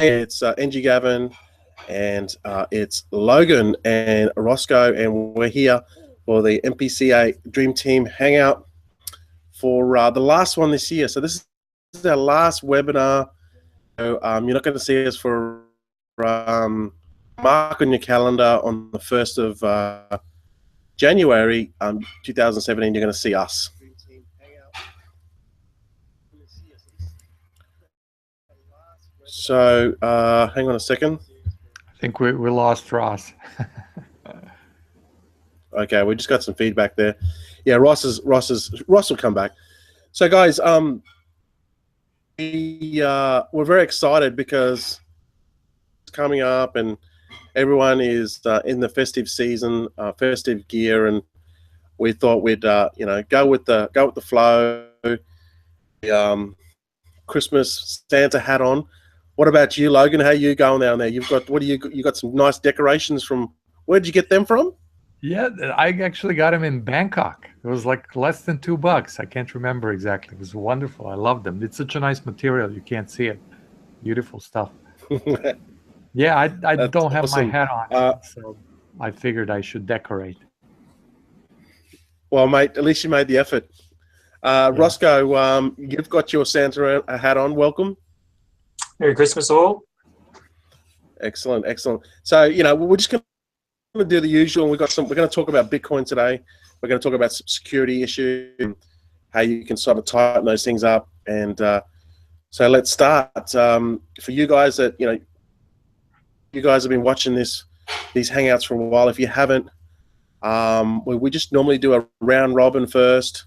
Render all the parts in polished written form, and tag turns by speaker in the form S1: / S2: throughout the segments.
S1: It's NG Gavin, and it's Logan and Roscoe, and we're here for the MPCA Dream Team Hangout for the last one this year. So this is our last webinar. So, you're not going to see us for mark on your calendar on the 1st of January 2017. You're going to see us. So hang on a second.
S2: I think we lost Ross.
S1: Okay, we just got some feedback there. Yeah, Ross will come back. So guys, we're very excited because it's coming up and everyone is in the festive season, festive gear, and we thought we'd go with the flow. Christmas Santa hat on. What about you, Logan? How are you going down there? You got some nice decorations from, where did you get them from?
S2: Yeah, I actually got them in Bangkok. It was like less than $2. I can't remember exactly. It was wonderful. I love them. It's such a nice material. You can't see it. Beautiful stuff. Yeah, I don't have awesome. My hat on, so I figured I should decorate.
S1: Well, mate, at least you made the effort. Yeah. Roscoe, you've got your Santa hat on. Welcome.
S3: Merry Christmas all.
S1: Excellent, excellent. So, we're just going to do the usual. We're going to talk about Bitcoin today. We're going to talk about some security issues and how you can sort of tighten those things up. And so let's start. For you guys that, you guys have been watching these Hangouts for a while. If you haven't, we just normally do a round robin first.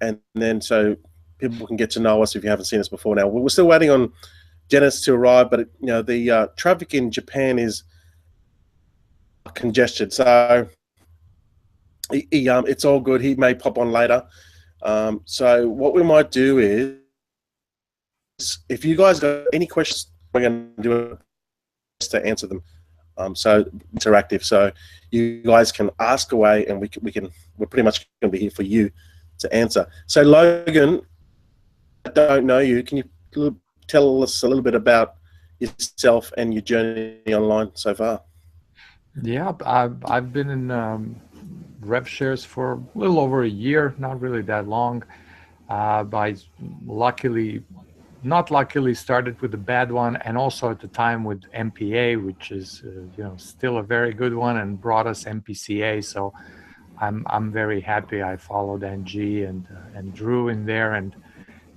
S1: And then so people can get to know us if you haven't seen us before. Now, we're still waiting on Dennis to arrive, but the traffic in Japan is congested. So it's all good. He may pop on later. So what we might do is, if you guys got any questions, we're going to do it to answer them. So interactive. So you guys can ask away, and we're pretty much going to be here for you to answer. So Logan, I don't know you. Can you tell us a little bit about yourself and your journey online so far?
S2: Yeah, I've been in rev shares for a little over a year, not really that long. I not luckily started with a bad one, and also at the time with MPA, which is still a very good one, and brought us MPCA. So I'm very happy I followed NG and Drew in there, and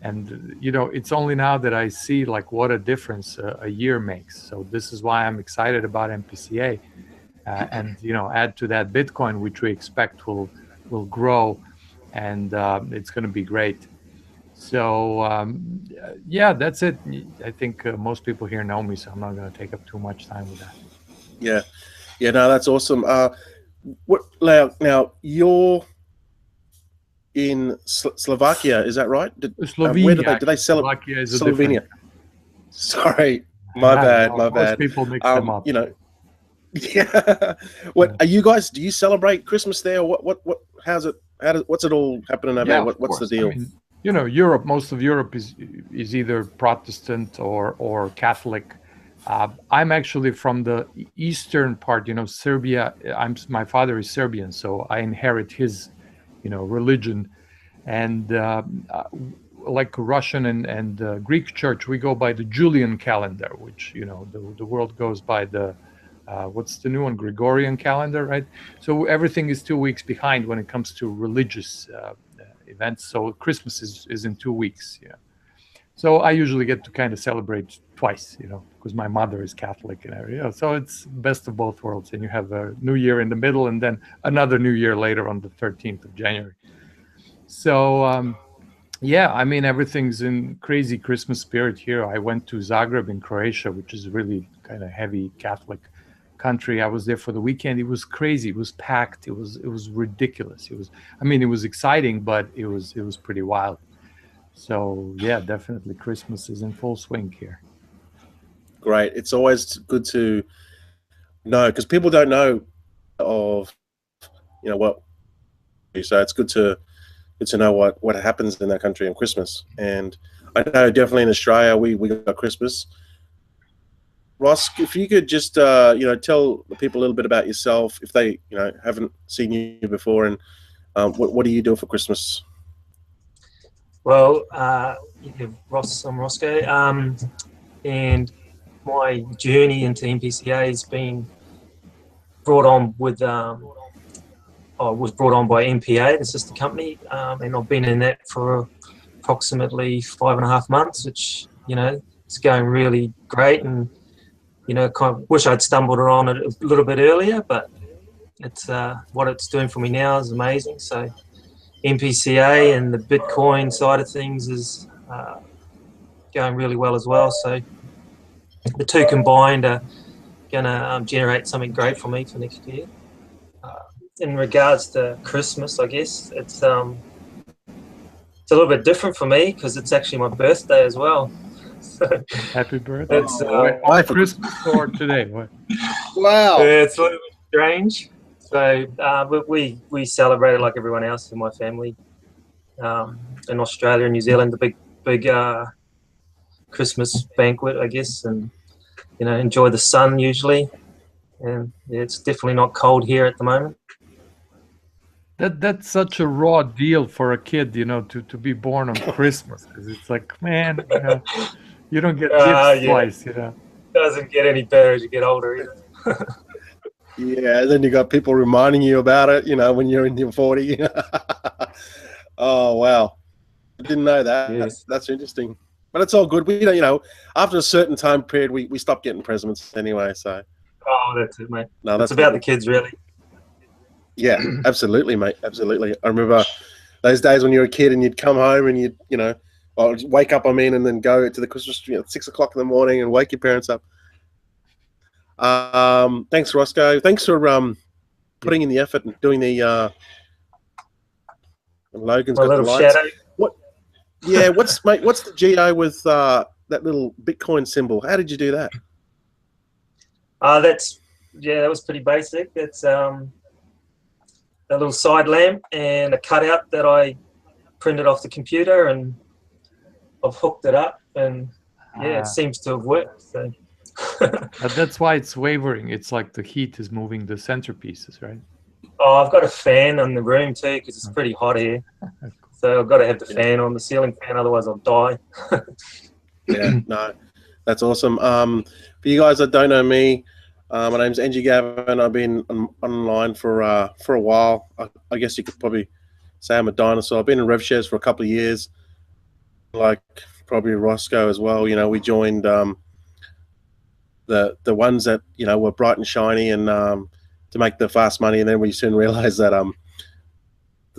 S2: it's only now that I see like what a difference a year makes. So this is why I'm excited about MPCA, and add to that Bitcoin, which we expect will grow, and it's going to be great. So yeah, that's it. I think most people here know me, so I'm not going to take up too much time with that.
S1: Yeah, no, that's awesome. Now you're in Slovakia, is that right?
S2: Slovenia.
S1: Where did they celebrate?
S2: Slovakia is
S1: Slovenia. Sorry, my bad.
S2: Most people mix them up.
S1: Yeah. Are you guys? Do you celebrate Christmas there? How's it? What's it all happening over there? What's the deal?
S2: I mean, Europe. Most of Europe is either Protestant or Catholic. I'm actually from the eastern part, Serbia. My father is Serbian, so I inherit his, religion, and like Russian and Greek church, we go by the Julian calendar, which the world goes by the what's the new one, Gregorian calendar, right? So everything is 2 weeks behind when it comes to religious events. So Christmas is in 2 weeks. So I usually get to kind of celebrate twice, because my mother is Catholic and everything. So it's best of both worlds. And you have a New Year in the middle, and then another New Year later on the 13th of January. So yeah, I mean, everything's in crazy Christmas spirit here. I went to Zagreb in Croatia, which is really kind of heavy Catholic country. I was there for the weekend. It was crazy. It was packed. It was ridiculous. It was exciting, but it was pretty wild. So yeah, definitely Christmas is in full swing here.
S1: Great. It's always good to know, because people don't know of what. So it's good to know what happens in that country on Christmas. And I know definitely in Australia we got Christmas. Ross, if you could just tell the people a little bit about yourself if they haven't seen you before, and what do you do for Christmas?
S3: Well, Ross, I'm Roscoe, and my journey into MPCA has been brought on with I was brought on by MPA, the sister company, and I've been in that for approximately 5.5 months, which it's going really great, and kind of wish I'd stumbled on it a little bit earlier, but it's what it's doing for me now is amazing. So MPCA and the Bitcoin side of things is going really well as well. So the two combined are going to generate something great for me for next year. In regards to Christmas, I guess it's a little bit different for me because it's actually my birthday as well. So
S2: happy birthday!
S3: It's
S2: Christmas or today? What?
S1: Wow!
S3: It's a little bit strange. So, but we celebrate it like everyone else in my family in Australia and New Zealand. The big Christmas banquet, I guess, and enjoy the sun usually. And it's definitely not cold here at the moment.
S2: That's such a raw deal for a kid, to be born on Christmas, because it's like, man, you don't get gifts twice,
S3: Doesn't get any better as you get older either.
S1: Yeah, then you got people reminding you about it, when you're in your 40. Oh wow, I didn't know that.
S3: Yes.
S1: That's interesting, but it's all good. We after a certain time period, we stop getting presents anyway. So.
S3: Oh, that's it, mate.
S1: No,
S3: that's about the kids, really.
S1: Yeah, absolutely, mate. Absolutely. I remember those days when you were a kid and you'd come home and you'd, wake up, and then go to the Christmas tree at 6 o'clock in the morning and wake your parents up. Thanks, Roscoe. Thanks for putting in the effort and doing the Logan's
S3: got
S1: the
S3: lights.
S1: Shadow. What? Yeah, what's the GO with that little Bitcoin symbol? How did you do that?
S3: That was pretty basic. That's a little side lamp and a cutout that I printed off the computer, and I've hooked it up, and it seems to have worked. So.
S2: That's why it's wavering. It's like the heat is moving the centerpieces, right?
S3: Oh, I've got a fan in the room too because it's pretty hot here. So I've got to have the fan on, the ceiling fan, otherwise I'll die.
S1: Yeah, no, that's awesome. For you guys that don't know me, my name's Angie Gavin. I've been online for a while. I guess you could probably say I'm a dinosaur. I've been in RevShares for a couple of years, like probably Roscoe as well. We joined the ones that were bright and shiny and to make the fast money, and then we soon realized that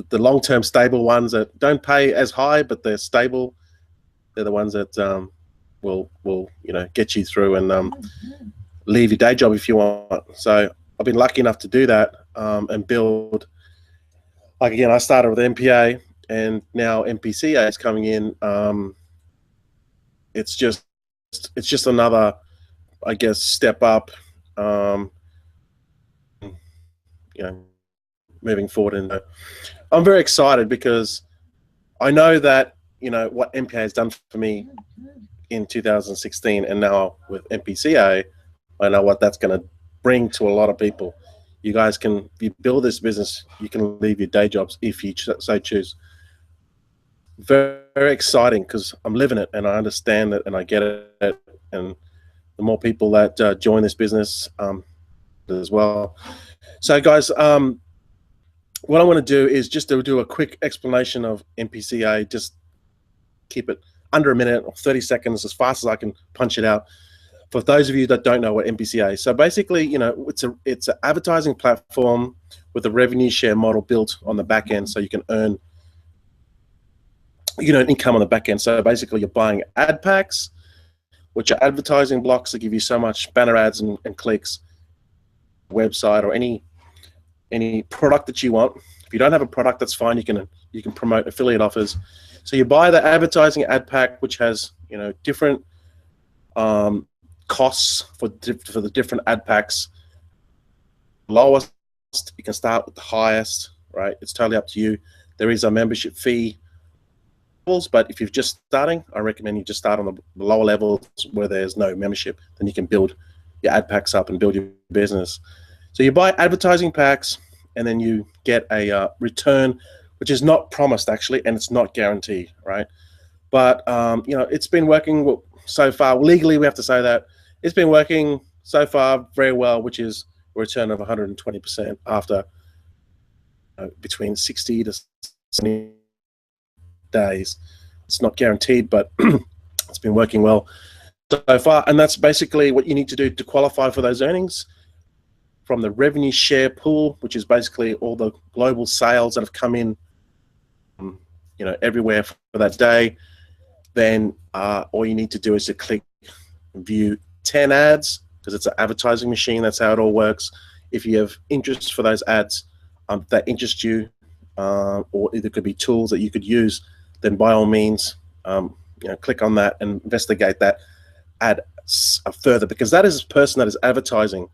S1: the long-term stable ones that don't pay as high but they're stable, they're the ones that will get you through and leave your day job if you want. So I've been lucky enough to do that and build. Like again, I started with MPA and now MPCA is coming in. It's just another, I guess, step up. Moving forward, and I'm very excited because I know that what MPA has done for me in 2016, and now with MPCA, I know what that's going to bring to a lot of people. You guys can, if you build this business, you can leave your day jobs if you so choose. Very, very exciting because I'm living it and I understand it and I get it. And the more people that join this business as well. So guys, what I want to do is just to do a quick explanation of MPCA. Just keep it under a minute or 30 seconds, as fast as I can punch it out. For those of you that don't know what MPCA is, so basically, it's an advertising platform with a revenue share model built on the back end, so you can earn income on the back end. So basically, you're buying ad packs, which are advertising blocks that give you so much banner ads and clicks, website or any product that you want. If you don't have a product, that's fine. You can promote affiliate offers. So you buy the advertising ad pack, which has different costs for the different ad packs. Lowest, you can start with the highest, right? It's totally up to you. There is a membership fee, but if you're just starting, I recommend you just start on the lower levels where there's no membership. Then you can build your ad packs up and build your business. So you buy advertising packs, and then you get a return, which is not promised actually, and it's not guaranteed, right? But you know, it's been working so far. Legally, we have to say that it's been working so far very well, which is a return of 120% after between 60 to 70 days. It's not guaranteed, but it's been working well so far. And that's basically what you need to do to qualify for those earnings from the revenue share pool, which is basically all the global sales that have come in, you know, everywhere for that day. Then all you need to do is to click view 10 ads, because it's an advertising machine. That's how it all works. If you have interest for those ads that interest you, or there could be tools that you could use, then by all means, you know, click on that and investigate that ad further, because that is a person that is advertising.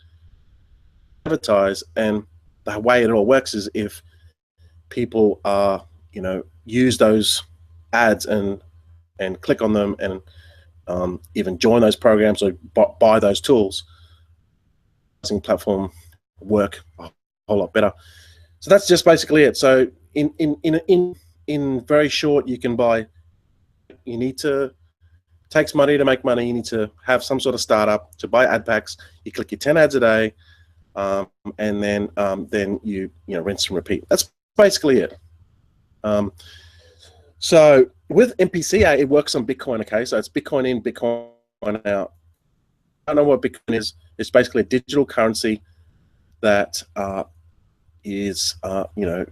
S1: And the way it all works is if people you know, use those ads and click on them and even join those programs or buy those tools, platform work a whole lot better. So that's just basically it. So in very short, you can buy. You need to takes money to make money. You need to have some sort of startup to buy ad packs. You click your 10 ads a day, and then you know, rinse and repeat. That's basically it. So with MPCA, it works on Bitcoin. Okay, so it's Bitcoin in, Bitcoin out. I don't know what Bitcoin is. It's basically a digital currency that is, you know,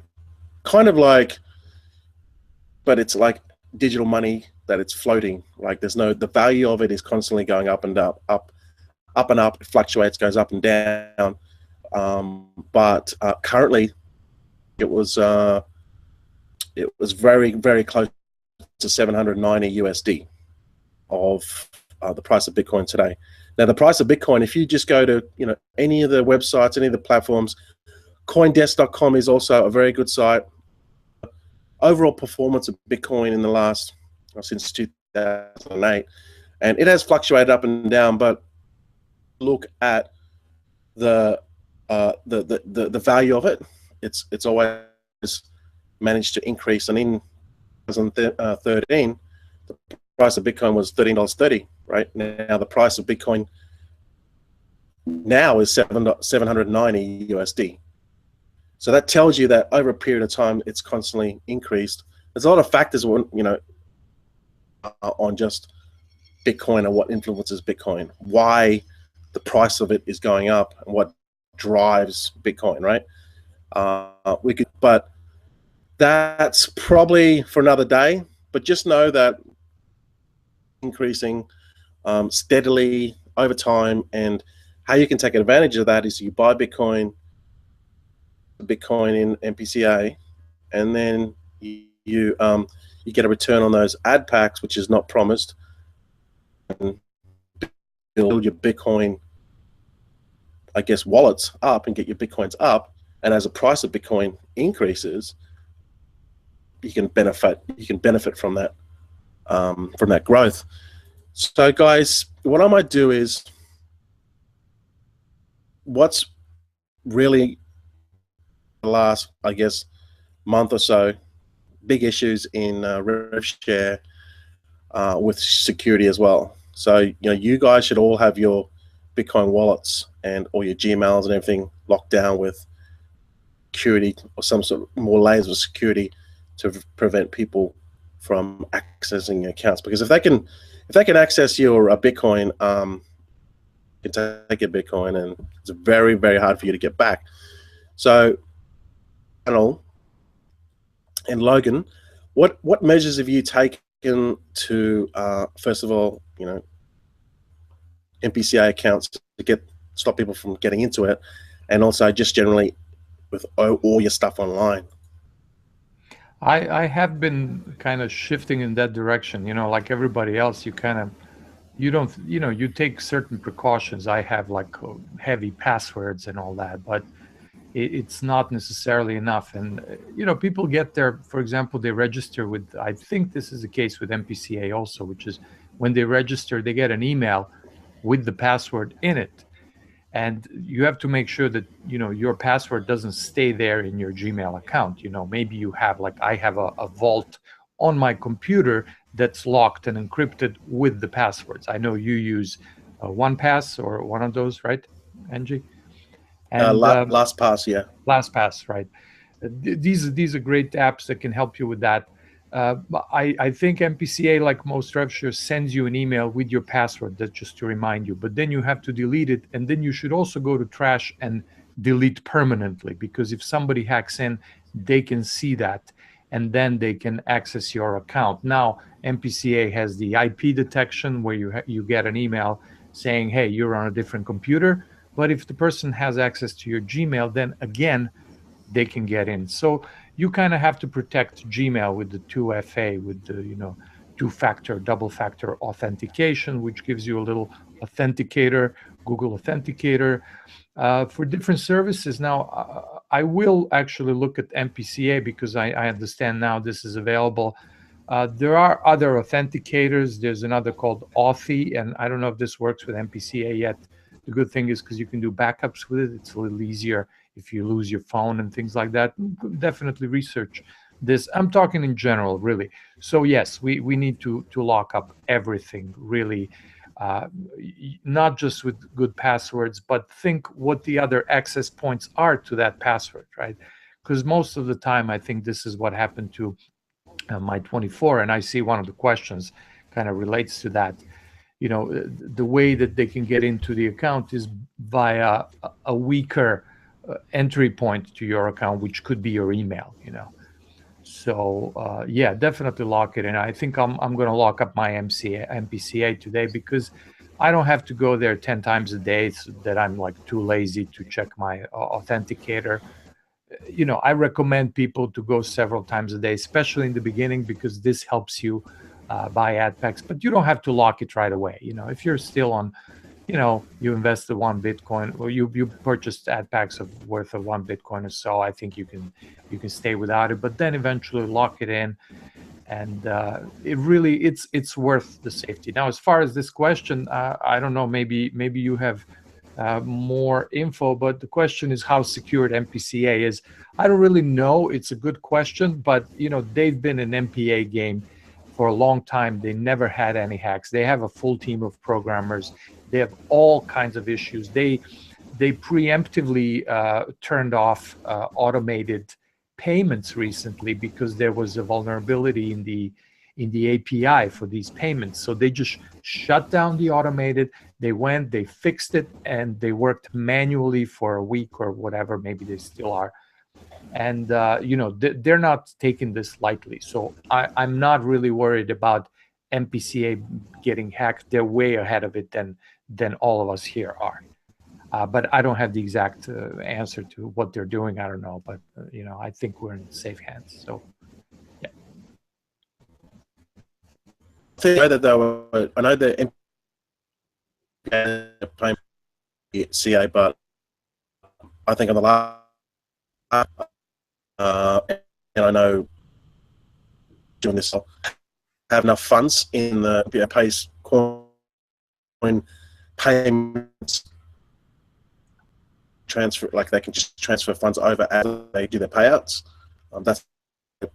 S1: kind of like, but it's like digital money that it's floating. Like there's no, the value of it is constantly going up and up, up and up. It fluctuates, goes up and down. But currently, it was very, very close to 790 USD of the price of Bitcoin today. Now, the price of Bitcoin, if you just go to, you know, any of the websites, any of the platforms, CoinDesk.com is also a very good site. Overall performance of Bitcoin in the last, since 2008, and it has fluctuated up and down, but look at the value of it. It's always managed to increase, and in 2013, the price of Bitcoin was $13.30. Right now, the price of Bitcoin now is 790 USD. So that tells you that over a period of time, it's constantly increased. There's a lot of factors, you know, on just Bitcoin and what influences Bitcoin, why the price of it is going up, and what drives Bitcoin, right? But that's probably for another day. But just know that increasing steadily over time, and how you can take advantage of that is you buy Bitcoin in MPCA, and then you get a return on those ad packs, which is not promised, and build your Bitcoin, I guess, wallets up and get your Bitcoins up. And as the price of Bitcoin increases, you can benefit from that growth. So guys, what I might do is, what's really the last, I guess, month or so, big issues in rev share with security as well. So, you know, you guys should all have your Bitcoin wallets and all your Gmails and everything locked down with security, or some sort of more layers of security to prevent people from accessing your accounts. Because if they can access your Bitcoin, you can take your Bitcoin, and it's very, very hard for you to get back. So, and Logan, what measures have you taken to first of all, you know, MPCA accounts to stop people from getting into it, and also just generally with all your stuff online?
S2: I have been kind of shifting in that direction, you know, like everybody else. You take certain precautions. I have like heavy passwords and all that, but it's not necessarily enough. And, you know, people get there, for example, they register with, I think this is the case with MPCA also, which is when they register, they get an email with the password in it. And you have to make sure that, you know, your password doesn't stay there in your Gmail account. You know, maybe you have, like I have a vault on my computer that's locked and encrypted with the passwords. I know you use OnePass or one of those, right, Angie? And
S1: LastPass, yeah.
S2: LastPass, right? These are great apps that can help you with that. I think MPCA, like most rev shares, sends you an email with your password. That's just to remind you. But then you have to delete it, and then you should also go to trash and delete permanently, because if somebody hacks in, they can see that, and then they can access your account. Now, MPCA has the IP detection where you get an email saying, hey, you're on a different computer. But if the person has access to your Gmail, then again, they can get in. So you kind of have to protect Gmail with the 2FA, with the, you know, two-factor, double-factor authentication, which gives you a little authenticator, Google Authenticator. For different services, now I will actually look at MPCA because I understand now this is available. There are other authenticators. There's another called Authy, and I don't know if this works with MPCA yet. The good thing is because you can do backups with it, it's a little easier if you lose your phone and things like that. Definitely research this. I'm talking in general, really. So yes, we need to lock up everything, really. Not just with good passwords, but think what the other access points are to that password, right? Because most of the time, I think this is what happened to my 24, and I see one of the questions kind of relates to that. You know, the way that they can get into the account is via a weaker entry point to your account, which could be your email, you know. So yeah, definitely lock it in. I think I'm going to lock up my MPCA today, because I don't have to go there 10 times a day, so that I'm like too lazy to check my authenticator. You know, I recommend people to go several times a day, especially in the beginning, because this helps you buy ad packs, but you don't have to lock it right away. You know, if you're still on, you know, you invested 1 Bitcoin, or you purchased ad packs worth of 1 Bitcoin or so, I think you can stay without it, but then eventually lock it in, and it really it's worth the safety. Now, as far as this question, I don't know, maybe you have more info, but the question is how secured MPCA is. I don't really know. It's a good question, but you know, they've been an MPA game for a long time. They never had any hacks. They have a full team of programmers. They have all kinds of issues. They preemptively turned off automated payments recently because there was a vulnerability in the API for these payments. So they just shut down the automated. They went, they fixed it, and they worked manually for a week or whatever. Maybe they still are. And you know, they're not taking this lightly. So I'm not really worried about MPCA getting hacked. They're way ahead of it than all of us here are. But I don't have the exact answer to what they're doing. I don't know, but you know, I think we're in safe hands. So yeah.
S1: I know that I know the MPCA, but I think on the last, and I know doing this, I'll have enough funds in the pays coin payments transfer, like they can just transfer funds over as they do their payouts. That's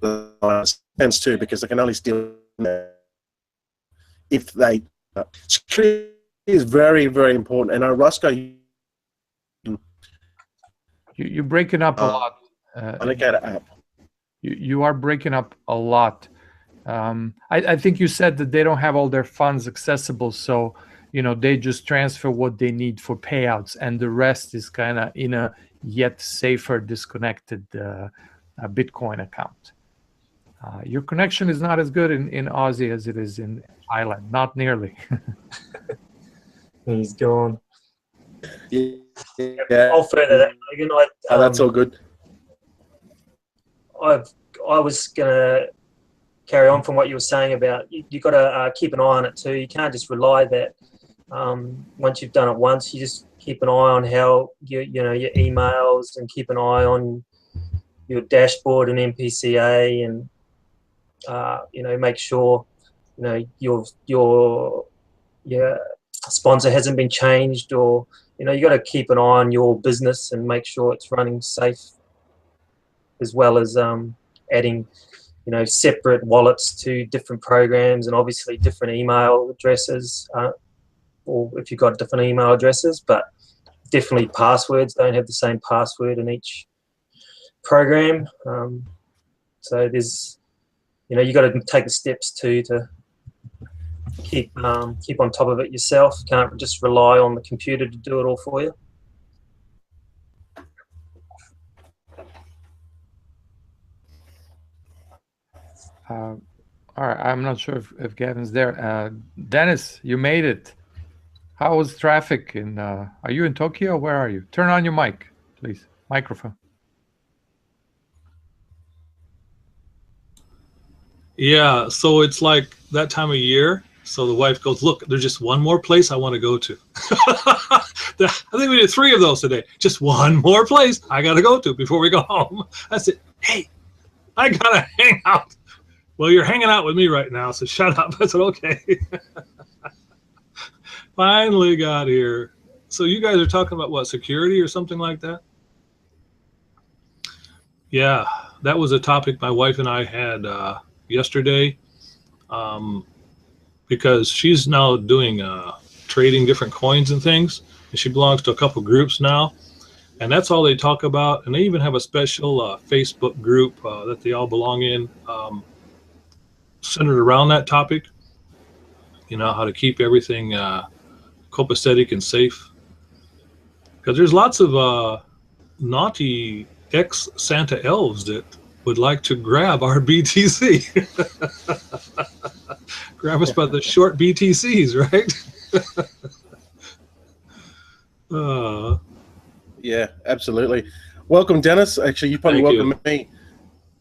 S1: the sense too, because they can only steal if they. Security is very, very important, and Roscoe,
S2: you're breaking up a lot.
S1: App.
S2: You are breaking up a lot. I think you said that they don't have all their funds accessible, so you know, they just transfer what they need for payouts, and the rest is kind of in a yet safer, disconnected Bitcoin account. Your connection is not as good in Aussie as it is in Thailand. Not nearly.
S3: He's gone.
S1: Yeah.
S3: I'll further that. Again,
S1: That's all good.
S3: I was gonna carry on from what you were saying about you got to keep an eye on it too. You can't just rely that once you've done it once, you just keep an eye on how your emails, and keep an eye on your dashboard and MPCA, and you know, make sure your sponsor hasn't been changed, or you know, you got to keep an eye on your business and make sure it's running safe, as well as adding, you know, separate wallets to different programs, and obviously different email addresses, or if you've got different email addresses, but definitely passwords don't have the same password in each program. So there's, you know, you got to take the steps to keep on top of it yourself. You can't just rely on the computer to do it all for you.
S2: All right, I'm not sure if Gavin's there. Dennis, you made it. How was traffic in? Are you in Tokyo? Where are you? Turn on your mic, please. Microphone.
S4: Yeah, so it's like that time of year. So the wife goes, look, there's just one more place I want to go to. I think we did 3 of those today. Just one more place I got to go to before we go home. I said, hey, I got to hang out. Well, you're hanging out with me right now, so shut up. I said, okay. Finally got here. So you guys are talking about what, security or something like that? Yeah, that was a topic my wife and I had yesterday, because she's now doing trading different coins and things, and she belongs to a couple groups now, and that's all they talk about. And they even have a special Facebook group that they all belong in, centered around that topic, you know, how to keep everything copacetic and safe, because there's lots of naughty ex-Santa elves that would like to grab our BTC. Grab us by the short BTCs, right?
S1: Yeah, absolutely. Welcome, Dennis. Actually, you probably welcome me.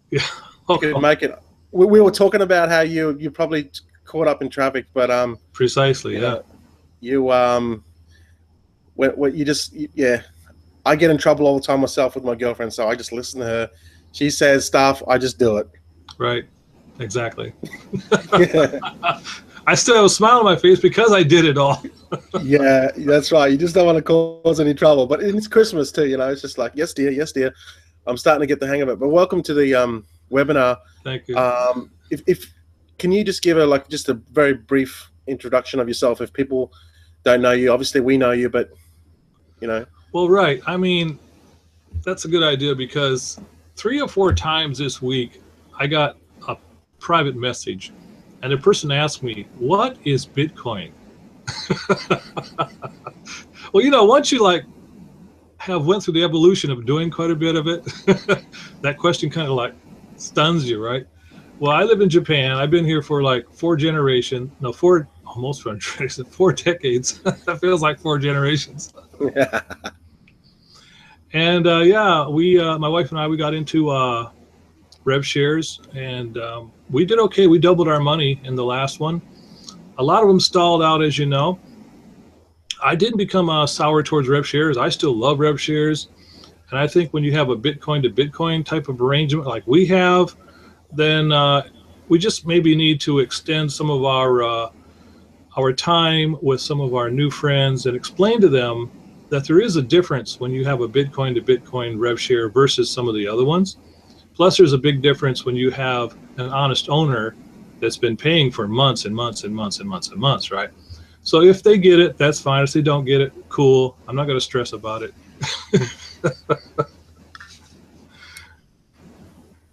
S4: Yeah,
S1: could make it. We were talking about how you probably caught up in traffic, but
S4: precisely, yeah.
S1: What you just yeah. I get in trouble all the time myself with my girlfriend, so I just listen to her. She says stuff, I just do it.
S4: Right, exactly. I still have a smile on my face because I did it all.
S1: Yeah, that's right. You just don't want to cause any trouble. But it's Christmas too, you know. It's just like, yes, dear, yes, dear. I'm starting to get the hang of it. But welcome to the webinar.
S4: Thank you.
S1: If can you just give just a very brief introduction of yourself if people don't know you? Obviously, we know you, but you know.
S4: Well, right. I mean, that's a good idea, because 3 or 4 times this week I got a private message, and the person asked me, what is Bitcoin? Well, you know, once you have went through the evolution of doing quite a bit of it, that question kind of stuns you, right? Well, I live in Japan. I've been here for almost 4 generations. That feels like 4 generations. And yeah, my wife and I, we got into rev shares, and we did okay. We doubled our money in the last one. A lot of them stalled out, as you know. I didn't become sour towards rev shares. I still love rev shares. And I think when you have a Bitcoin to Bitcoin type of arrangement like we have, then we just maybe need to extend some of our time with some of our new friends and explain to them that there is a difference when you have a Bitcoin to Bitcoin rev share versus some of the other ones. Plus, there's a big difference when you have an honest owner that's been paying for months and months and months and months and months, right? So if they get it, that's fine. If they don't get it, cool. I'm not going to stress about it.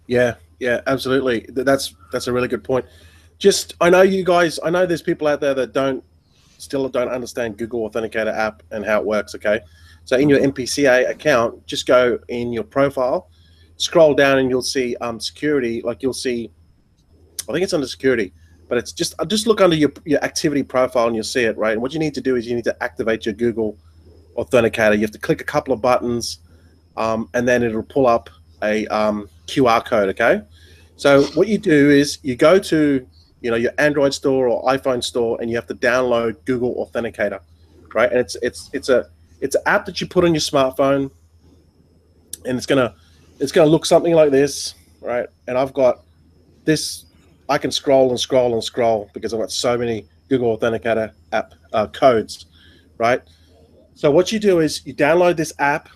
S1: Yeah, absolutely. That's a really good point. I know you guys, I know there's people out there that still don't understand Google Authenticator app and how it works, okay? So in your MPCA account, just go in your profile, scroll down, and you'll see security. You'll see, I think it's under security, but it's just look under your activity profile and you'll see it, right? And what you need to do is you need to activate your Google Authenticator. You have to click a couple of buttons, and then it'll pull up a QR code, okay? So what you do is you go to your Android store or iPhone store, and you have to download Google Authenticator, right? And it's an app that you put on your smartphone, and it's gonna look something like this, right? And I've got this. I can scroll and scroll and scroll because I've got so many Google Authenticator app codes, right? So what you do is you download this app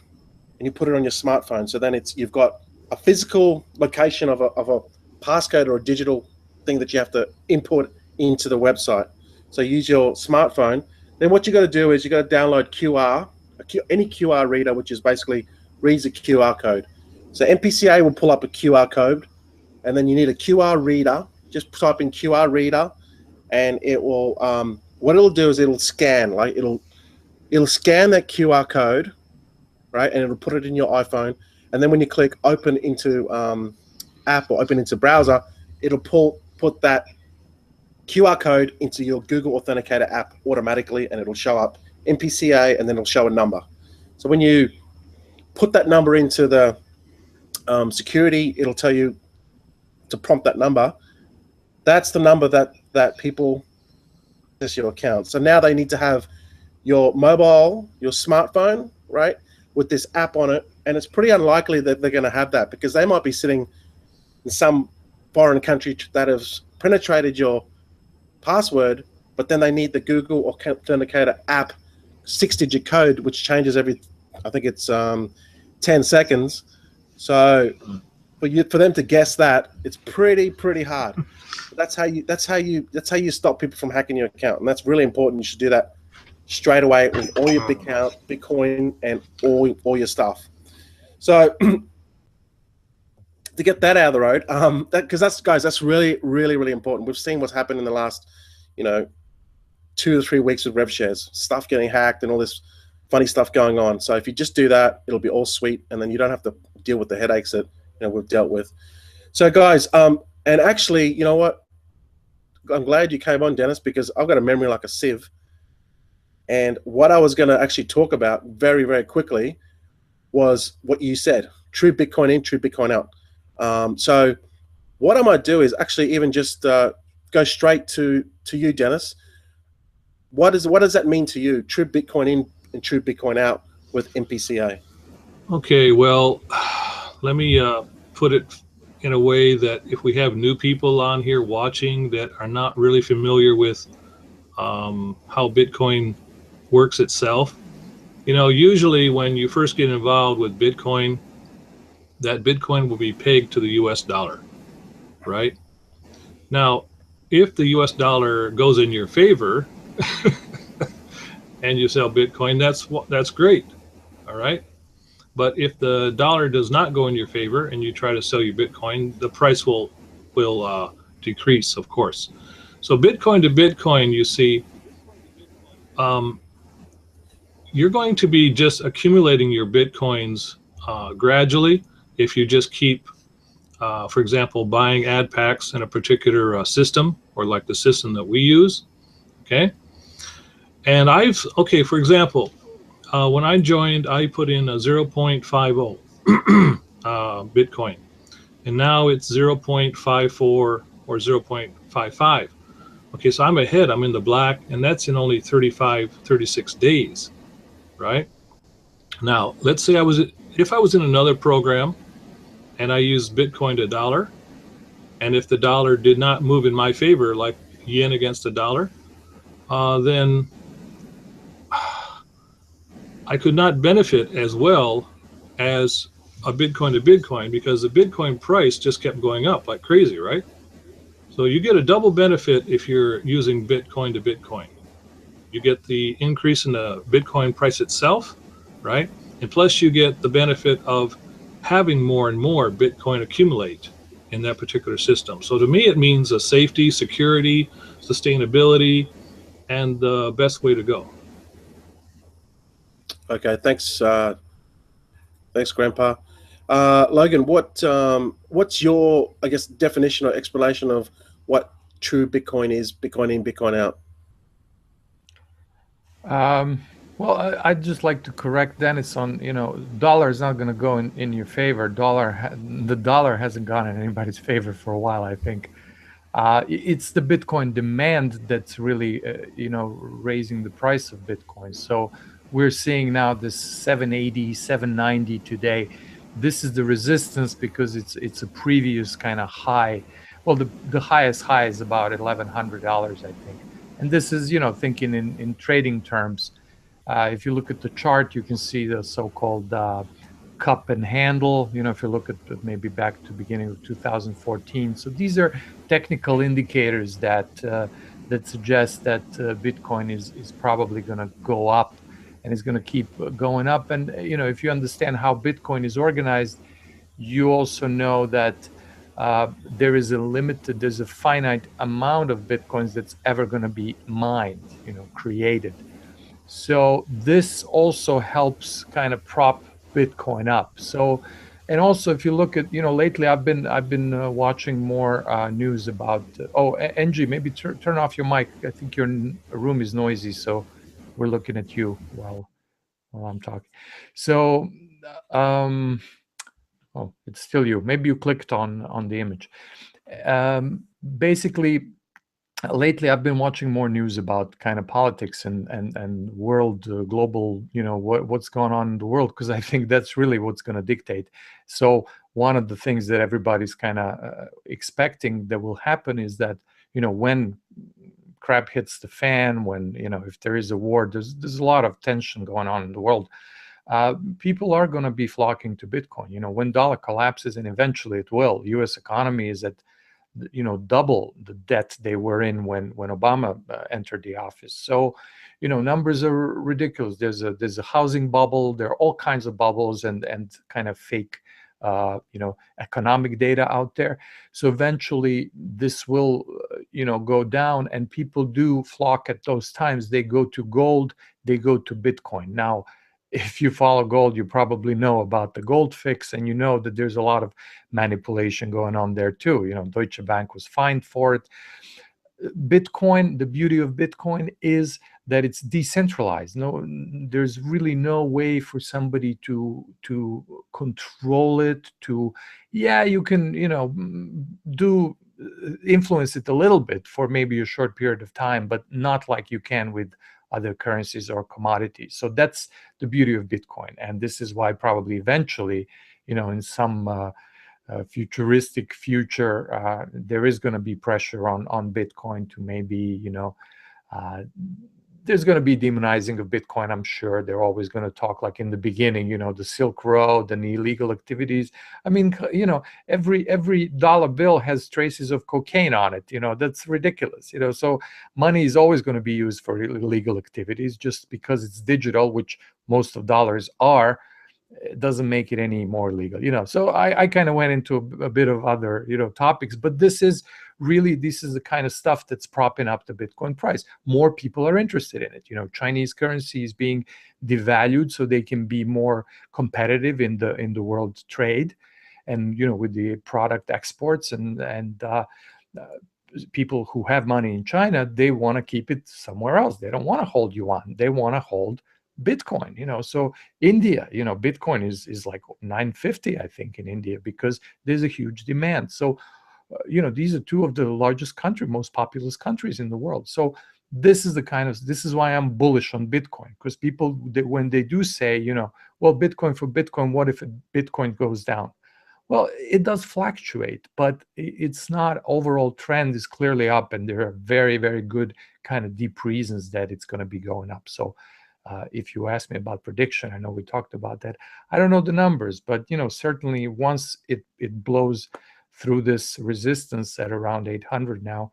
S1: and you put it on your smartphone. So then you've got a physical location of a passcode or a digital thing that you have to input into the website. So use your smartphone. Then what you got to do is you got to download any QR reader, which is basically reads a QR code. So MPCA will pull up a QR code, and then you need a QR reader. Just type in QR reader, and it will. What it'll do is it'll scan, like it'll scan that QR code, right, and it'll put it in your iPhone. And then when you click open into app or open into browser, it'll put that QR code into your Google Authenticator app automatically, and it'll show up MPCA, and then it'll show a number. So when you put that number into the security, it'll tell you to prompt that number. That's the number that people access your account. So now they need to have your mobile, your smartphone, right, with this app on it, and it's pretty unlikely that they're going to have that because they might be sitting in some foreign country that has penetrated your password, but then they need the Google Authenticator app 6-digit code, which changes every, I think it's 10 seconds. So for them to guess that, it's pretty hard. That's how you stop people from hacking your account, and that's really important. You should do that straight away with all your Bitcoin and all your stuff. So to get that out of the road, because that's really important. We've seen what's happened in the last 2 to 3 weeks with rev shares, stuff getting hacked and all this funny stuff going on. So if you just do that, it'll be all sweet, and then you don't have to deal with the headaches that we've dealt with. So guys, and actually, you know what? I'm glad you came on, Dennis, because I've got a memory like a sieve. And what I was going to actually talk about very quickly was what you said: true Bitcoin in, true Bitcoin out. So what I might do is actually even just go straight to you, Dennis. What does that mean to you? True Bitcoin in and true Bitcoin out with MPCA.
S4: Okay, well, let me put it in a way that if we have new people on here watching that are not really familiar with how Bitcoin works itself, usually when you first get involved with Bitcoin, that Bitcoin will be pegged to the US dollar, right? Now, if the US dollar goes in your favor and you sell Bitcoin, that's great, all right? But if the dollar does not go in your favor and you try to sell your Bitcoin, the price will decrease, of course. So Bitcoin to Bitcoin, you see, you're going to be just accumulating your Bitcoins gradually if you just keep, for example, buying ad packs in a particular system, or like the system that we use, okay? And for example, when I joined, I put in a 0.50 Bitcoin, and now it's 0.54 or 0.55. Okay, so I'm ahead, I'm in the black, and that's in only 36 days, right? Now, let's say if I was in another program and I used Bitcoin to dollar, and if the dollar did not move in my favor, like yen against the dollar, then I could not benefit as well as a Bitcoin to Bitcoin, because the Bitcoin price just kept going up like crazy, right? So you get a double benefit if you're using Bitcoin to Bitcoin. You get the increase in the Bitcoin price itself, right? And plus you get the benefit of having more and more Bitcoin accumulate in that particular system. So to me, it means a safety, security, sustainability, and the best way to go.
S1: Okay, thanks, Grandpa. Logan, what's your, I guess, definition or explanation of what true Bitcoin is, Bitcoin in, Bitcoin out?
S2: Well, I'd just like to correct Dennis on, dollar is not going to go in your favor. The dollar hasn't gone in anybody's favor for a while, I think. It's the Bitcoin demand that's really, raising the price of Bitcoin. So we're seeing now this 780, 790 today. This is the resistance because it's a previous kind of high. Well, the highest high is about $1,100, I think. And this is, thinking in trading terms, If you look at the chart, you can see the so-called cup and handle, if you look at maybe back to the beginning of 2014. So these are technical indicators that suggest that Bitcoin is probably going to go up, and is going to keep going up. And if you understand how Bitcoin is organized, you also know that there's a finite amount of Bitcoins that's ever going to be mined, created. So this also helps kind of prop Bitcoin up. So, and also if you look at, lately I've been watching more news about. NG, maybe turn off your mic. I think your room is noisy, so we're looking at you while I'm talking. So, it's still you. Maybe you clicked on the image. Basically, lately I've been watching more news about kind of politics and world, global, what's going on in the world, because I think that's really what's going to dictate. So one of the things that everybody's kind of expecting that will happen is that, when crap hits the fan, when, if there is a war, there's a lot of tension going on in the world. People are going to be flocking to Bitcoin. When dollar collapses, and eventually it will, U.S. economy is at double the debt they were in when Obama entered the office. So, numbers are ridiculous. There's a housing bubble. There are all kinds of bubbles and kind of fake, economic data out there. So eventually this will, go down, and people do flock at those times. They go to gold, they go to Bitcoin. Now, if you follow gold, you probably know about the gold fix, and you know that there's a lot of manipulation going on there too. Deutsche Bank was fined for it. Bitcoin, the beauty of Bitcoin is that it's decentralized. There's really no way for somebody to control it. You can, do influence it a little bit for maybe a short period of time, but not like you can with other currencies or commodities. So that's the beauty of Bitcoin. And this is why probably eventually, in some futuristic future, there is going to be pressure on Bitcoin to maybe, there's going to be demonizing of Bitcoin. I'm sure they're always going to talk like in the beginning, the Silk Road and the illegal activities. I mean, every dollar bill has traces of cocaine on it. That's ridiculous. So money is always going to be used for illegal activities. Just because it's digital, which most of dollars are, it doesn't make it any more legal. So I kind of went into a bit of other, topics, but this is the kind of stuff that's propping up the Bitcoin price. More people are interested in it. Chinese currency is being devalued so they can be more competitive in the world trade, and with the product exports and people who have money in China, they want to keep it somewhere else. They don't want to hold yuan. They want to hold Bitcoin. So India, Bitcoin is like 950, I think, in India, because there's a huge demand. So, these are two of the largest most populous countries in the world. So this is why I'm bullish on Bitcoin, because people, when they do say, well, Bitcoin for Bitcoin, what if Bitcoin goes down? Well, it does fluctuate, but it's not, overall trend is clearly up, and there are very, very good kind of deep reasons that it's going to be going up. So if you ask me about prediction, I know we talked about that. I don't know the numbers, but certainly once it blows through this resistance at around 800 now,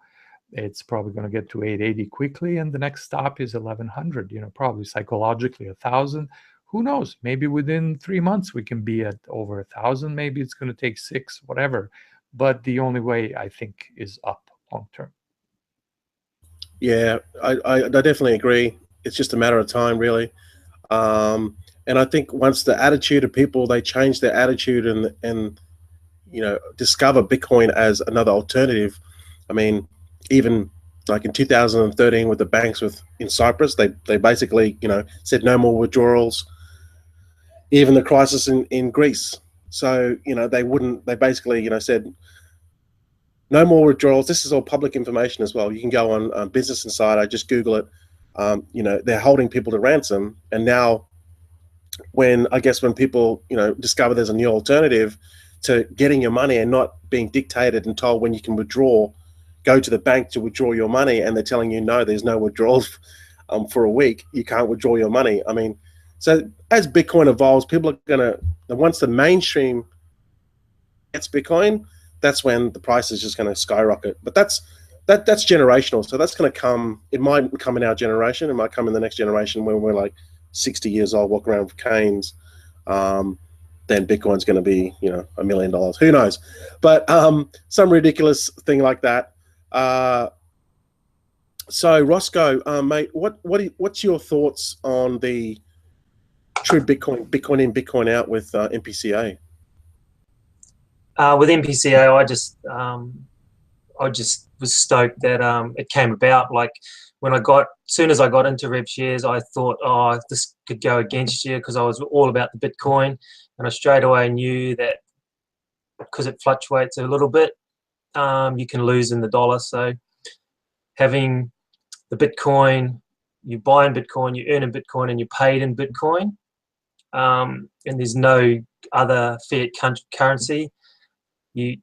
S2: it's probably going to get to 880 quickly, and the next stop is 1100. Probably psychologically 1000. Who knows? Maybe within 3 months we can be at over 1000. Maybe it's going to take 6, whatever. But the only way, I think, is up long term.
S1: Yeah, I definitely agree. It's just a matter of time, really. And I think once the attitude of people, they change their attitude and discover Bitcoin as another alternative. I mean, even like in 2013 with the banks in Cyprus, they basically, said no more withdrawals. Even the crisis in Greece. So, they basically, said no more withdrawals. This is all public information as well. You can go on Business Insider, just Google it. They're holding people to ransom. And now when people, discover there's a new alternative to getting your money and not being dictated and told when you can withdraw, go to the bank to withdraw your money, and they're telling you, no, there's no withdrawals for a week, you can't withdraw your money. I mean, so as Bitcoin evolves, people are gonna, once the mainstream gets Bitcoin, that's when the price is just going to skyrocket. But that's generational. So that's going to come. It might come in our generation. It might come in the next generation when we're like 60 years old, walking around with canes. Then Bitcoin's going to be, you know, $1 million. Who knows? But some ridiculous thing like that. So Roscoe, mate, what's your thoughts on the true Bitcoin in, Bitcoin out with MPCA?
S3: With MPCA, I just was stoked that it came about. Like when as soon as I got into Rev Shares, I thought, oh, this could go against you, because I was all about the Bitcoin, and I straight away knew that because it fluctuates a little bit, you can lose in the dollar. So having the Bitcoin, you buy in Bitcoin, you earn in Bitcoin, and you're paid in Bitcoin, and there's no other fiat currency. You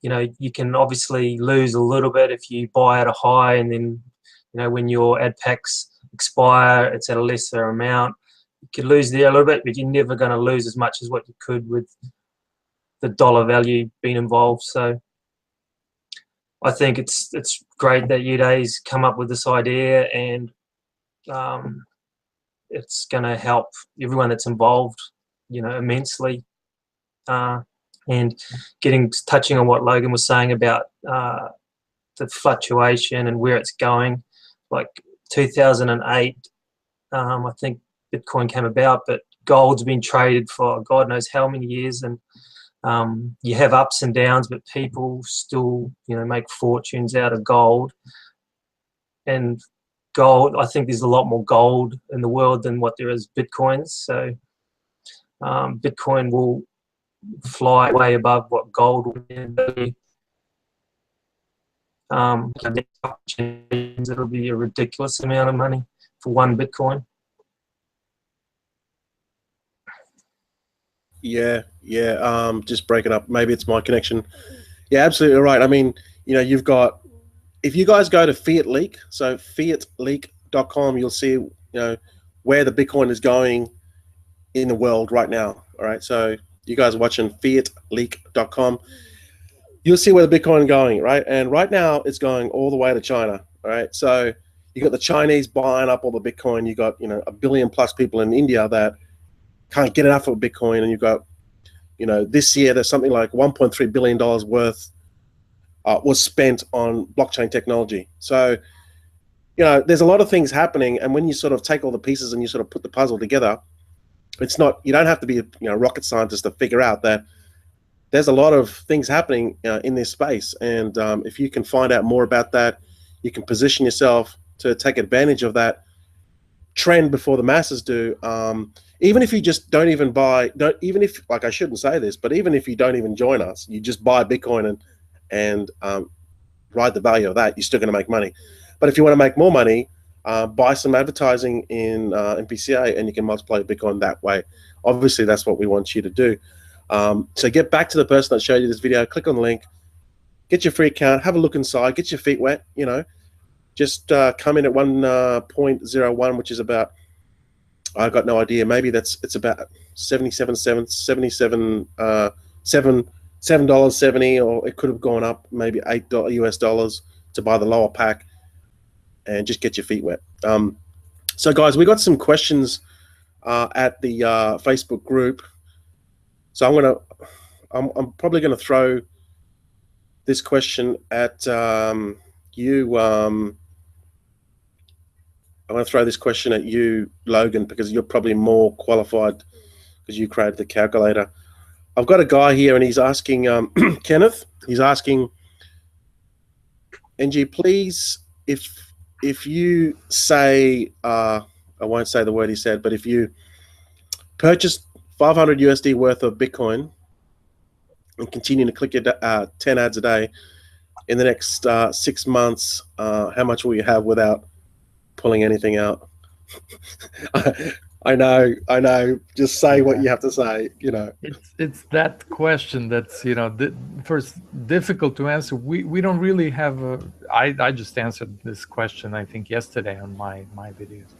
S3: know, you can obviously lose a little bit if you buy at a high, and then, you know, when your ad packs expire, it's at a lesser amount. You could lose there a little bit, but you're never going to lose as much as what you could with the dollar value being involved. So I think it's great that Uday's come up with this idea, and it's going to help everyone that's involved, you know, immensely. And touching on what Logan was saying about the fluctuation and where it's going, like 2008, I think Bitcoin came about, but gold's been traded for God knows how many years, and you have ups and downs, but people still, you know, make fortunes out of gold. And gold, I think there's a lot more gold in the world than what there is Bitcoins. So Bitcoin will fly way above what gold will be. It'll be a ridiculous amount of money for one Bitcoin.
S1: Yeah. Just breaking up. Maybe it's my connection. Yeah, absolutely right. I mean, you know, you've got, if you guys go to Fiat Leak, so fiatleak.com, you'll see, you know, where the Bitcoin is going in the world right now. All right. So you guys are watching fiatleak.com. You'll see where the Bitcoin is going, right? And right now it's going all the way to China. All right. So you got the Chinese buying up all the Bitcoin. You got, you know, 1 billion plus people in India that can't get enough of Bitcoin. And you've got, you know, this year there's something like $1.3 billion worth was spent on blockchain technology. So, you know, there's a lot of things happening. And when you sort of take all the pieces and you sort of put the puzzle together, it's not, you don't have to be a, you know, rocket scientist to figure out that there's a lot of things happening in this space. And if you can find out more about that, you can position yourself to take advantage of that trend before the masses do. Even if you just don't even buy, even if, like, I shouldn't say this, but even if you don't even join us, you just buy Bitcoin and ride the value of that, you're still going to make money. But if you want to make more money, buy some advertising in MPCA, and you can multiply Bitcoin that way. Obviously, that's what we want you to do. So get back to the person that showed you this video, click on the link, get your free account, have a look inside, get your feet wet, you know, just come in at 1.01, which is about, I've got no idea, maybe it's about $7.70, or it could have gone up maybe $8 US to buy the lower pack, and just get your feet wet. So guys, we got some questions at the Facebook group. So I'm probably gonna throw this question at you. I want to throw this question at you, Logan, because you're probably more qualified because you created the calculator. I've got a guy here, and he's asking, Kenneth, he's asking, NG, please, if you say, I won't say the word he said, but if you purchase 500 USD worth of Bitcoin and continue to click your 10 ads a day in the next 6 months, how much will you have without pulling anything out? I know. Just say what you have to say, you know.
S2: It's that question that's, you know, first difficult to answer. We don't really have a, I just answered this question, I think, yesterday on my videos.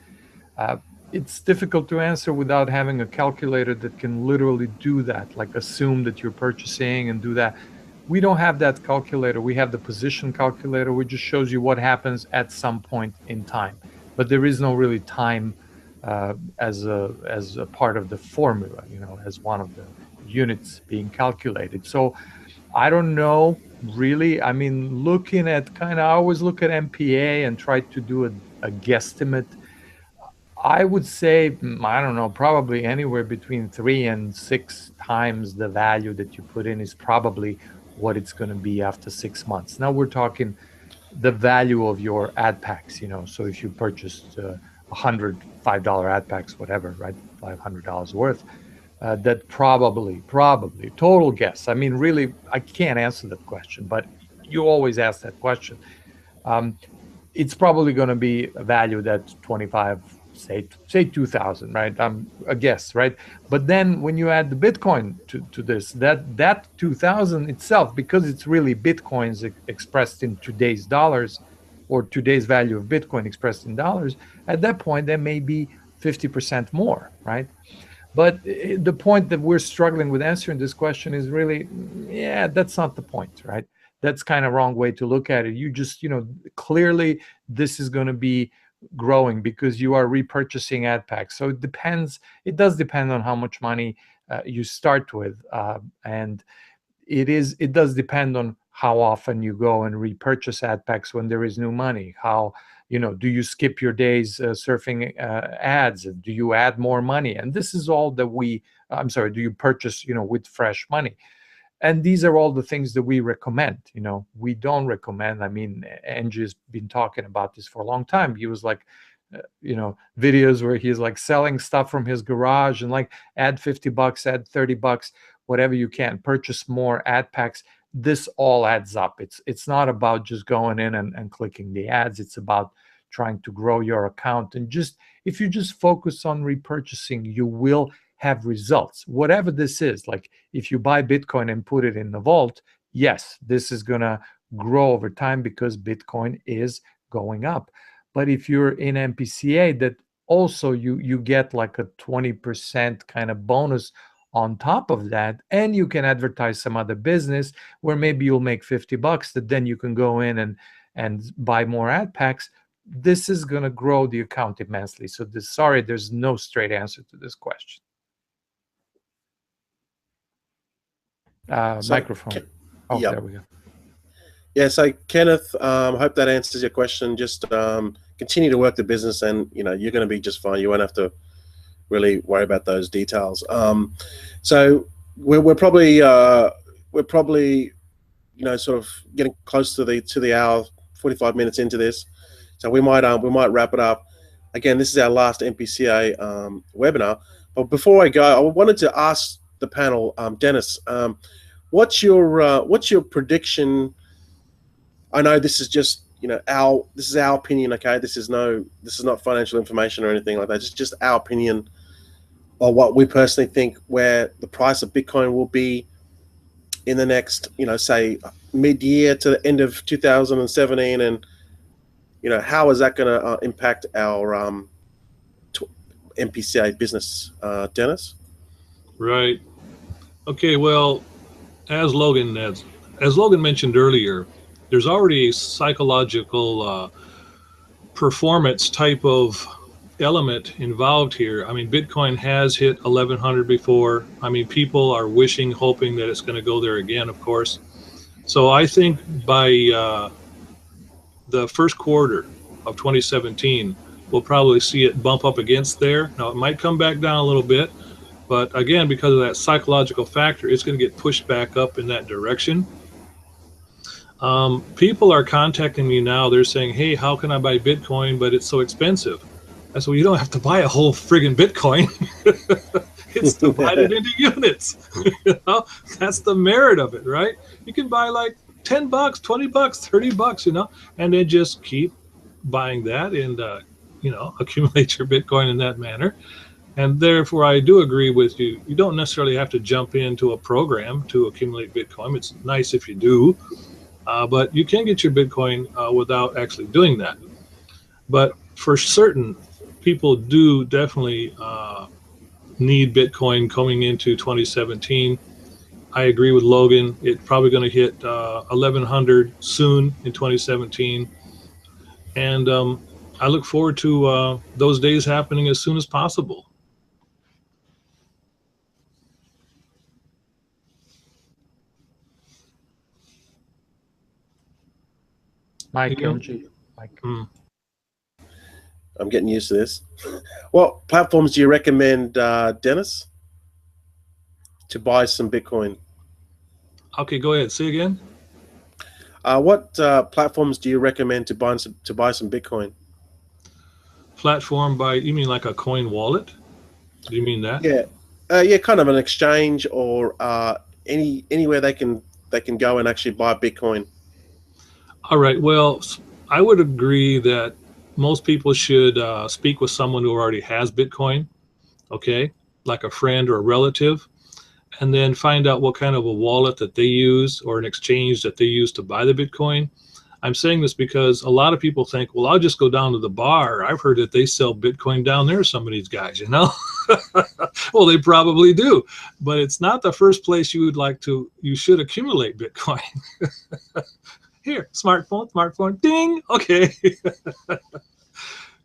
S2: It's difficult to answer without having a calculator that can literally do that, like assume that you're purchasing and do that. We don't have that calculator. We have the position calculator, which just shows you what happens at some point in time. But there is no really time as a part of the formula, you know, as one of the units being calculated. So I don't know really. I mean, looking at I always look at MPA and try to do a guesstimate. I would say, I don't know, probably anywhere between 3 and 6 times the value that you put in is probably what it's going to be after 6 months. Now we're talking the value of your ad packs, you know. So if you purchased $105 ad packs, whatever, right, $500 worth, that probably total guess. I mean, really, I can't answer that question, but you always ask that question. It's probably going to be valued at 25, say 2,000, right? A guess, right? But then when you add the Bitcoin to this, that 2,000 itself, because it's really Bitcoins expressed in today's dollars, or today's value of Bitcoin expressed in dollars, at that point, there may be 50% more, right? But the point that we're struggling with answering this question is really, yeah, that's not the point, right? That's kind of wrong way to look at it. You just, you know, clearly this is going to be growing because you are repurchasing ad packs. So it depends. It does depend on how much money you start with, and it does depend on how often you go and repurchase ad packs when there is new money. How, you know, do you skip your days surfing ads? Do you add more money? And this is all that do you purchase, you know, with fresh money? And these are all the things that we recommend. You know, we don't recommend. I mean, Angie's been talking about this for a long time. He was like, you know, videos where he's like selling stuff from his garage and like add $50, add $30, whatever you can, purchase more ad packs. This all adds up. It's not about just going in and clicking the ads. It's about trying to grow your account. And just if you just focus on repurchasing, you will have results, whatever this is. Like if you buy Bitcoin and put it in the vault, yes, this is going to grow over time because Bitcoin is going up. But if you're in MPCA, that also you get like a 20% kind of bonus on top of that, and you can advertise some other business where maybe you'll make $50 that then you can go in and buy more ad packs. This is going to grow the account immensely. So there's no straight answer to this question. Microphone.
S1: Yep.
S2: There we go.
S1: Yeah, so Kenneth, I hope that answers your question. Just continue to work the business, and you know you're going to be just fine. You won't have to really worry about those details. So we're probably you know sort of getting close to the hour, 45 minutes into this. So we might wrap it up. Again, this is our last MPCA webinar. But before I go, I wanted to ask the panel, Dennis, what's your prediction? I know this is just, you know, this is our opinion. Okay, this is not financial information or anything like that. It's just our opinion of what we personally think where the price of Bitcoin will be in the next, you know, say mid-year to the end of 2017, and you know, how is that going to impact our MPCA business, Dennis?
S4: Right. Okay. Well, as Logan mentioned earlier, there's already a psychological performance type of element involved here. I mean, Bitcoin has hit 1,100 before. I mean, people are wishing, hoping that it's going to go there again, of course. So I think by the first quarter of 2017, we'll probably see it bump up against there. Now, it might come back down a little bit, but again, because of that psychological factor, it's going to get pushed back up in that direction. People are contacting me now. They're saying, hey, how can I buy Bitcoin, but it's so expensive? I said, well, you don't have to buy a whole friggin' Bitcoin. It's divided into units. You know, that's the merit of it, right? You can buy like $10, $20, $30, you know, and then just keep buying that and, you know, accumulate your Bitcoin in that manner. And therefore, I do agree with you. You don't necessarily have to jump into a program to accumulate Bitcoin. It's nice if you do, but you can get your Bitcoin without actually doing that. But for certain, people do definitely need Bitcoin coming into 2017. I agree with Logan. It's probably going to hit 1,100 soon in 2017. And I look forward to those days happening as soon as possible.
S2: Mike,
S4: Yeah.
S2: Mike.
S1: I'm getting used to this. What platforms do you recommend, Dennis, to buy some Bitcoin?
S4: Okay, go ahead. Say again.
S1: What platforms do you recommend to buy some Bitcoin?
S4: Platform by, you mean like a coin wallet? Do you mean that?
S1: Yeah, yeah, kind of an exchange or anywhere they can go and actually buy Bitcoin.
S4: All right. Well, I would agree that most people should speak with someone who already has Bitcoin, okay, like a friend or a relative, and then find out what kind of a wallet that they use or an exchange that they use to buy the Bitcoin. I'm saying this because a lot of people think, well, I'll just go down to the bar. I've heard that they sell Bitcoin down there, some of these guys, you know? Well, they probably do, but it's not the first place you should accumulate Bitcoin. Here, smartphone, ding, okay.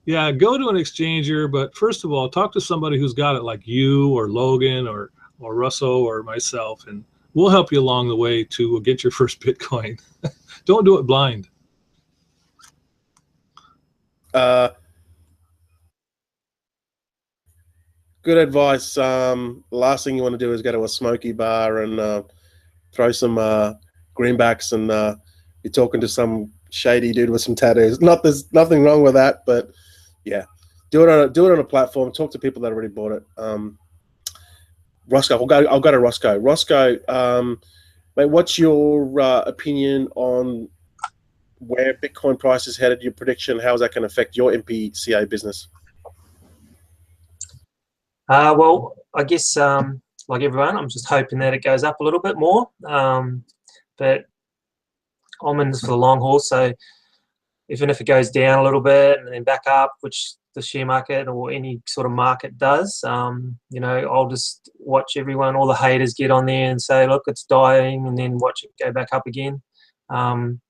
S4: Yeah, go to an exchanger, but first of all, talk to somebody who's got it, like you or Logan or Russell or myself, and we'll help you along the way to get your first Bitcoin. Don't do it blind.
S1: Good advice. Last thing you want to do is go to a smoky bar and throw some greenbacks and you're talking to some shady dude with some tattoos. There's nothing wrong with that, but yeah, do it on a platform. Talk to people that already bought it. Roscoe, I'll go to Roscoe. Roscoe, mate, what's your opinion on where Bitcoin price is headed? Your prediction? How is that going to affect your MPCA business?
S3: Well, I guess like everyone, I'm just hoping that it goes up a little bit more. But I'm in this for the long haul, so even if it goes down a little bit and then back up, which the share market or any sort of market does, you know, I'll just watch everyone, all the haters get on there and say, look, it's dying, and then watch it go back up again. And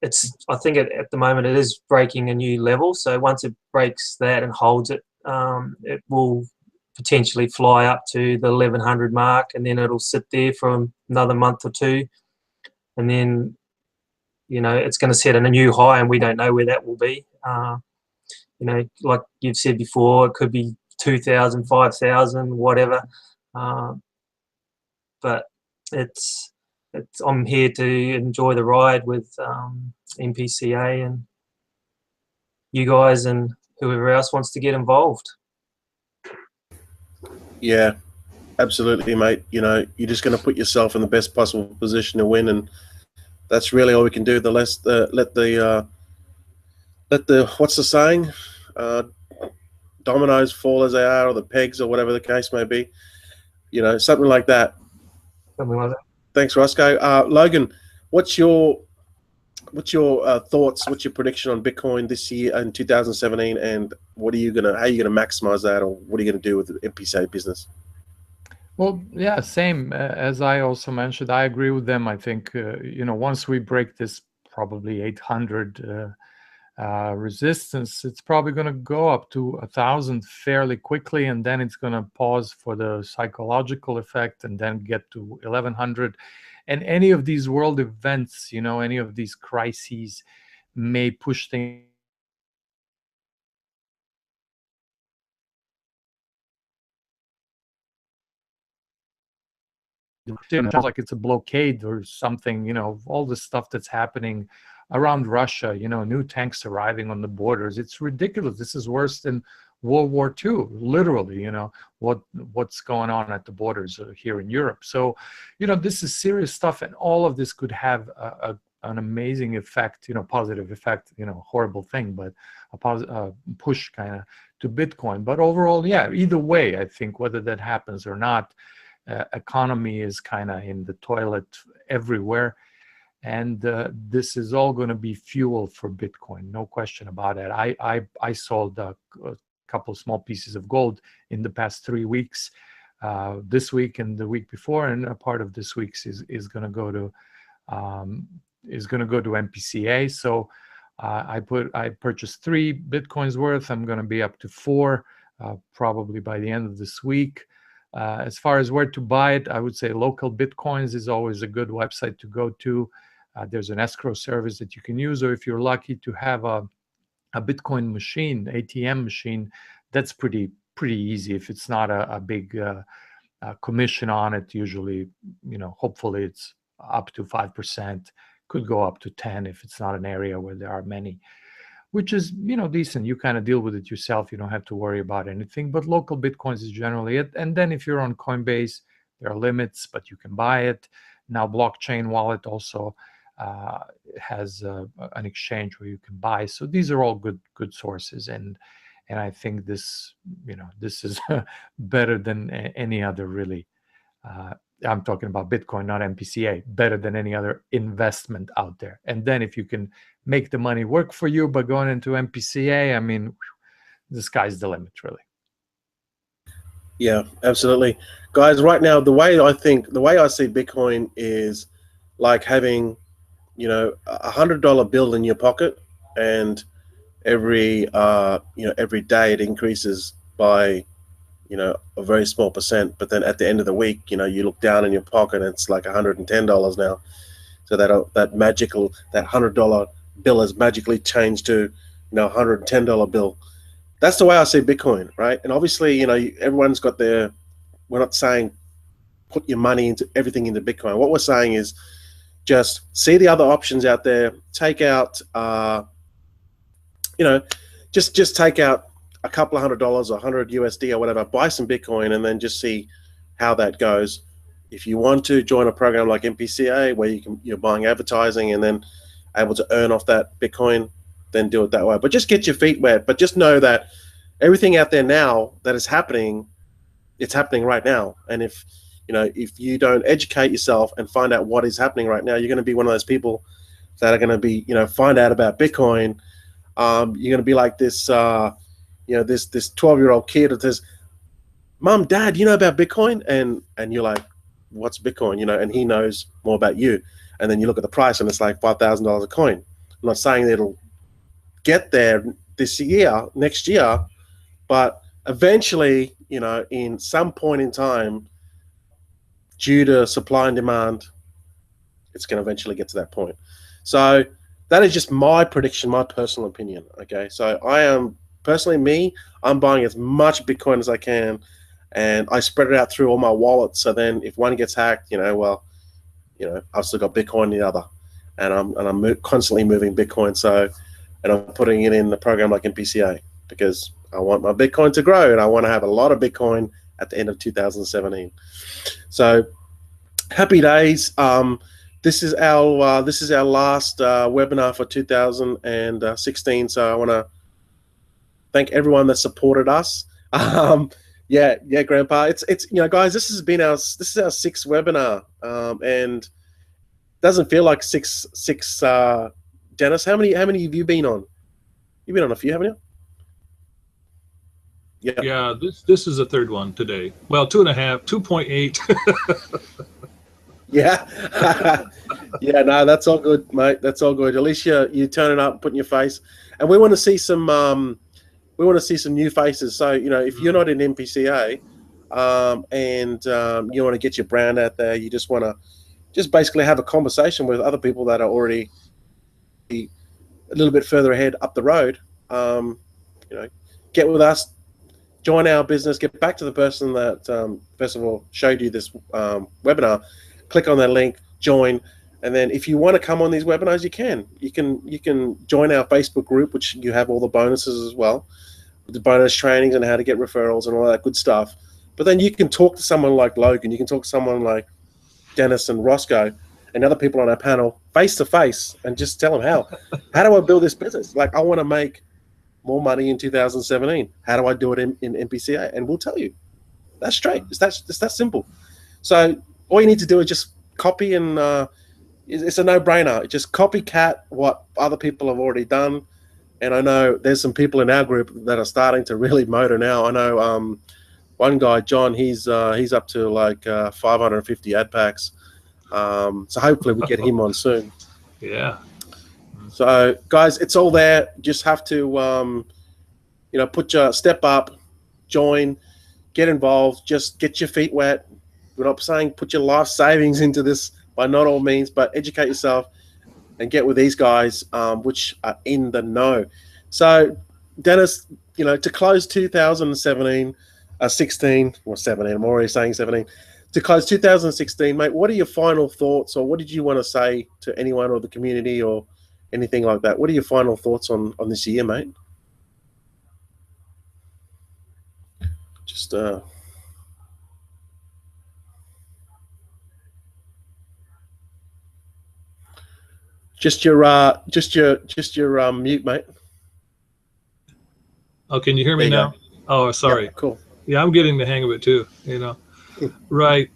S3: I think at the moment it is breaking a new level. So once it breaks that and holds it, it will potentially fly up to the 1,100 mark, and then it'll sit there for another month or two, and then, you know, it's going to set a new high, and we don't know where that will be. You know, like you've said before, it could be 2,000, 5,000, whatever. But I'm here to enjoy the ride with MPCA and you guys and whoever else wants to get involved.
S1: Yeah, absolutely, mate. You know, you're just going to put yourself in the best possible position to win, and that's really all we can do. Let the what's the saying? Dominoes fall as they are, or the pegs, or whatever the case may be. You know, something like that.
S3: Something like that.
S1: Thanks, Roscoe. Logan, what's your thoughts? What's your prediction on Bitcoin this year in 2017? And how are you gonna maximize that, or what are you gonna do with the MPCA business?
S2: Well, yeah, same as I also mentioned. I agree with them. I think you know, once we break this probably 800 resistance, it's probably going to go up to 1,000 fairly quickly, and then it's going to pause for the psychological effect, and then get to 1,100. And any of these world events, you know, any of these crises may push things. It sounds like it's a blockade or something, you know, all the stuff that's happening around Russia, you know, new tanks arriving on the borders. It's ridiculous. This is worse than World War II, literally, you know, what's going on at the borders here in Europe. So, you know, this is serious stuff, and all of this could have a an amazing effect, positive effect, horrible thing, but a push kind of to Bitcoin. But overall, yeah, either way, I think whether that happens or not, economy is kind of in the toilet everywhere. And this is all going to be fuel for Bitcoin, no question about it. I sold a couple small pieces of gold in the past 3 weeks, this week and the week before, and a part of this week's is going to go to MPCA. So I purchased 3 Bitcoins worth. I'm going to be up to 4 probably by the end of this week. As far as where to buy it, I would say Local Bitcoins is always a good website to go to. There's an escrow service that you can use, or if you're lucky to have a Bitcoin machine, ATM machine, that's pretty easy. If it's not a big commission on it, usually, hopefully it's up to 5%, could go up to 10 if it's not an area where there are many, which is, decent. You kind of deal with it yourself. You don't have to worry about anything, but Local Bitcoins is generally it. And then if you're on Coinbase, there are limits, but you can buy it. Now Blockchain Wallet also has an exchange where you can buy. So these are all good sources, and I think this is better than any other, really. I'm talking about Bitcoin, not MPCA. Better than any other investment out there. And then if you can make the money work for you by going into MPCA, I mean, the sky's the limit, really.
S1: Yeah, absolutely, guys. Right now, the way I see Bitcoin is like having $100 bill in your pocket, and every day it increases by a very small percent, but then at the end of the week, you look down in your pocket and it's like $110 now. So that $100 bill has magically changed to $110 bill. That's the way I see Bitcoin, right? And obviously, everyone's got we're not saying put your money everything into Bitcoin. What we're saying is just see the other options out there. Take out, just take out a couple of $100 or $100 USD or whatever, buy some Bitcoin, and then just see how that goes. If you want to join a program like MPCA where you're buying advertising and then able to earn off that Bitcoin, then do it that way. But just get your feet wet. But just know that everything out there now that is happening, it's happening right now. And if you don't educate yourself and find out what is happening right now, you're going to be one of those people that are going to be, find out about Bitcoin. You're going to be like this, this 12-year-old kid that says, "Mom, Dad, you know about Bitcoin?" And you're like, "What's Bitcoin?" And he knows more about you. And then you look at the price and it's like $5,000 a coin. I'm not saying that it'll get there next year, but eventually, in some point in time, due to supply and demand, it's going to eventually get to that point. So that is just my prediction, my personal opinion. Okay, so I am personally I'm buying as much Bitcoin as I can, and I spread it out through all my wallets. So then, if one gets hacked, I've still got Bitcoin in the other, and I'm constantly moving Bitcoin. So, and I'm putting it in the program like MPCA because I want my Bitcoin to grow, and I want to have a lot of Bitcoin at the end of 2017. So happy days. This is our last webinar for 2016. So I want to thank everyone that supported us. Yeah, Grandpa. It's guys, this is our 6th webinar, and it doesn't feel like six. Dennis, how many have you been on? You've been on a few, haven't you? Yeah.
S4: Yeah, this is the 3rd one today. Well, 2.5, 2.8.
S1: Yeah. Yeah, no, that's all good, mate. That's all good. At least you turning up, putting your face, and we want to see some new faces. So if you're not in MPCA, and you want to get your brand out there, you just want to basically have a conversation with other people that are already a little bit further ahead up the road. Get with us, join our business, get back to the person that first of all showed you this webinar. Click on that link, join, and then if you want to come on these webinars, you can join our Facebook group, which you have all the bonuses as well, the bonus trainings and how to get referrals and all that good stuff. But then you can talk to someone like Logan, you can talk to someone like Dennis and Roscoe, and other people on our panel face to face and just tell them how do I build this business? Like, I want to make more money in 2017. How do I do it in MPCA? And we'll tell you. That's straight. It's that simple. So all you need to do is just copy, and it's a no-brainer. Just copycat what other people have already done. And I know there's some people in our group that are starting to really motor now. I know one guy, John, he's up to like 550 ad packs. So hopefully we get him on soon.
S4: Yeah.
S1: So guys, it's all there. Just have to, you know, put your step up, join, get involved, just get your feet wet. We're not saying put your life savings into this by not all means, but educate yourself and get with these guys, which are in the know. So, Dennis, you know, to close 2017, 16 or 17, I'm already saying 17. To close 2016, mate, what are your final thoughts, or what did you want to say to anyone or the community or anything like that? What are your final thoughts on this year, mate? Just your mute, mate.
S4: Oh, can you hear me now? Oh, sorry.
S1: Yep, cool.
S4: Yeah, I'm getting the hang of it too, you know. Right.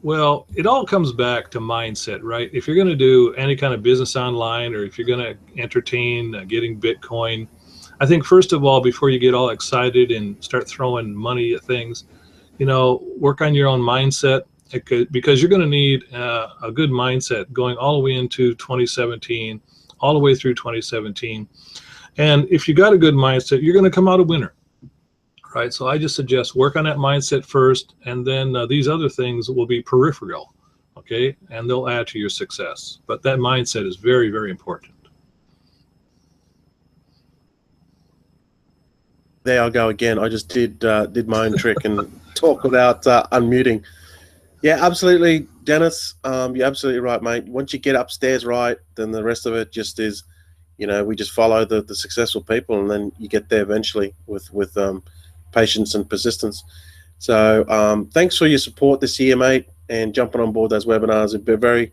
S4: Well, it all comes back to mindset, right? If you're going to do any kind of business online, or if you're going to entertain getting Bitcoin, I think first of all, before you get all excited and start throwing money at things, you know, work on your own mindset, because you're going to need a good mindset going all the way into 2017, all the way through 2017. And if you got a good mindset, you're going to come out a winner, right? So I just suggest work on that mindset first, and then these other things will be peripheral, okay? And they'll add to your success. But that mindset is very, very important.
S1: There I go again. I just did my own trick and talk without unmuting. Yeah, absolutely, Dennis. You're absolutely right, mate. Once you get upstairs right, then the rest of it just is, you know, we just follow the successful people, and then you get there eventually with patience and persistence. So thanks for your support this year, mate, and jumping on board those webinars. It's been very,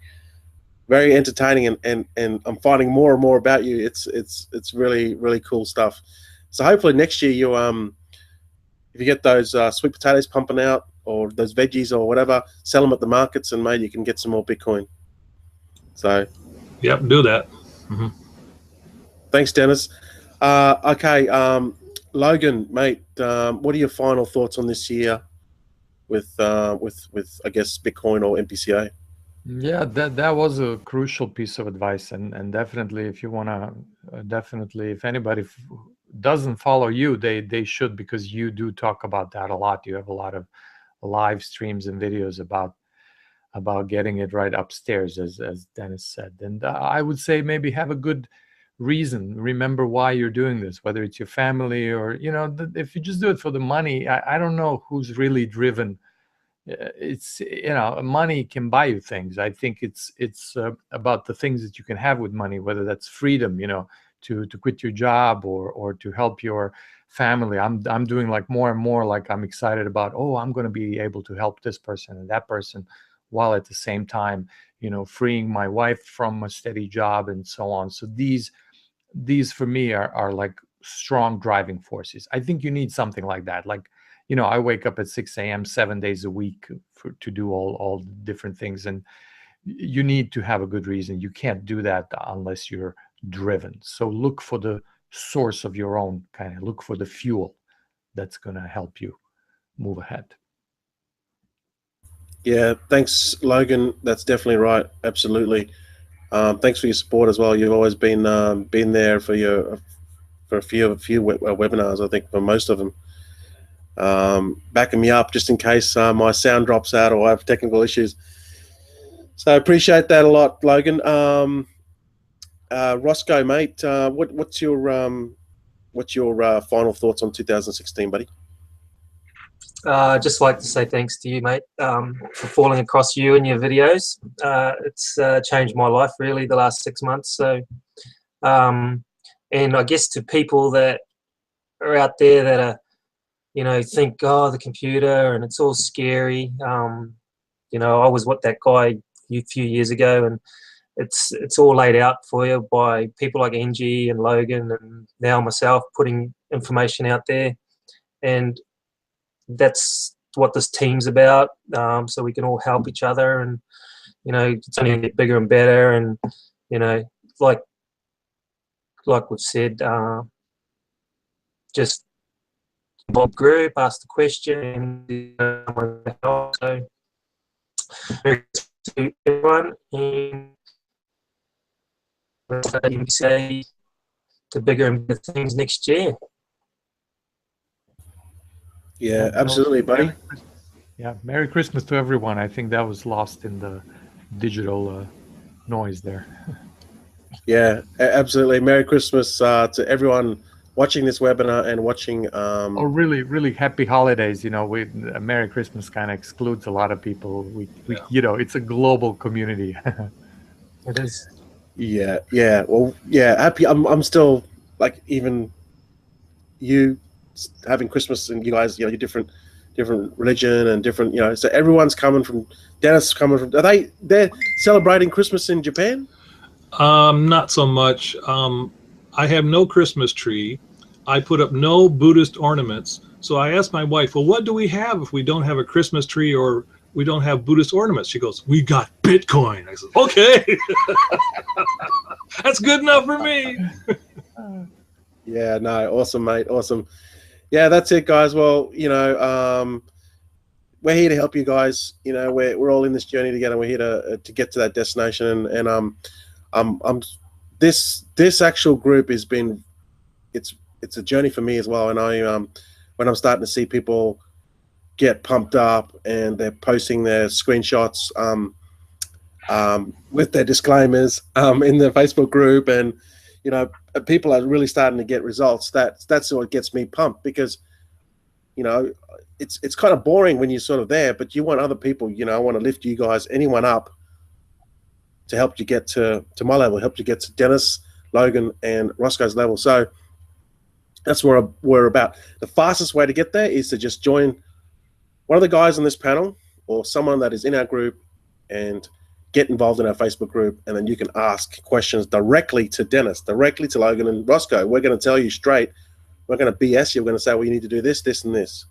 S1: very entertaining, and I'm finding more and more about you. It's really, really cool stuff. So hopefully next year you if you get those sweet potatoes pumping out, or those veggies or whatever, sell them at the markets, and maybe you can get some more Bitcoin. So,
S4: yep, do that. Mm-hmm.
S1: Thanks, Dennis. Okay, Logan, mate, what are your final thoughts on this year with I guess Bitcoin or MPCA?
S2: Yeah, that was a crucial piece of advice, and definitely, if you want to, definitely, if anybody doesn't follow you, they should, because you do talk about that a lot. You have a lot of live streams and videos about getting it right upstairs, as Dennis said. And I would say maybe have a good reason. Remember why you're doing this, whether it's your family or, you know, if you just do it for the money, I don't know who's really driven. It's, you know, money can buy you things. I think it's about the things that you can have with money, whether that's freedom, you know, to quit your job or to help your family. I'm doing like more and more, like I'm excited about, oh, I'm going to be able to help this person and that person, while at the same time, you know, freeing my wife from a steady job and so on. So these for me are like strong driving forces. I think you need something like that. Like, you know, I wake up at 6 a.m. 7 days a week to do all different things, and you need to have a good reason. You can't do that unless you're driven. So look for the source of your own, kind of look for the fuel that's going to help you move ahead. Yeah,
S1: thanks, Logan. That's definitely right. Absolutely. Thanks for your support as well. You've always been there for a few webinars. I think for most of them, backing me up just in case my sound drops out or I have technical issues. So I appreciate that a lot, Logan. Roscoe, mate, what's your final thoughts on 2016, buddy?
S3: Just like to say thanks to you, mate, for falling across you and your videos. It's changed my life really the last 6 months. So, and I guess to people that are out there that are, you know, think, oh, the computer and it's all scary. You know, I was what that guy few years ago, and it's all laid out for you by people like NG and Logan and now myself, putting information out there, and that's what this team's about. So we can all help each other, and it's only gonna get bigger and better. And like we've said, just involve group, ask the question, and so to everyone, and say to bigger and better things next year.
S1: Yeah, absolutely, buddy.
S2: Yeah, Merry Christmas to everyone. I think that was lost in the digital noise there.
S1: Yeah, absolutely. Merry Christmas to everyone watching this webinar and watching.
S2: Oh, really, really happy holidays. Merry Christmas kind of excludes a lot of people. We it's a global community.
S3: It is.
S1: Yeah. Well, yeah. Happy. I'm still like, even you having Christmas, and you guys, you're different religion and different, so everyone's coming from. Dennis coming from. They're celebrating Christmas in Japan?
S4: Not so much. I have no Christmas tree. I put up no Buddhist ornaments. So I asked my wife, well, what do we have if we don't have a Christmas tree or we don't have Buddhist ornaments? She goes, we got Bitcoin. I said, okay. That's good enough for me.
S1: Yeah, no, awesome, mate. Awesome. Yeah, that's it, guys. Well, we're here to help you guys. We're all in this journey together. We're here to get to that destination. And this actual group has been, it's a journey for me as well. And when I'm starting to see people get pumped up and they're posting their screenshots with their disclaimers in the Facebook group, and people are really starting to get results. That's what gets me pumped, because it's kind of boring when you're sort of there, but you want other people. I want to lift you guys, anyone up, to help you get to my level, help you get to Dennis, Logan, and Roscoe's level. So that's what we're about. The fastest way to get there is to just join one of the guys on this panel or someone that is in our group and get involved in our Facebook group, and then you can ask questions directly to Dennis, directly to Logan and Roscoe. We're going to tell you straight. We're going to BS you. We're going to say, well, you need to do this, this, and this.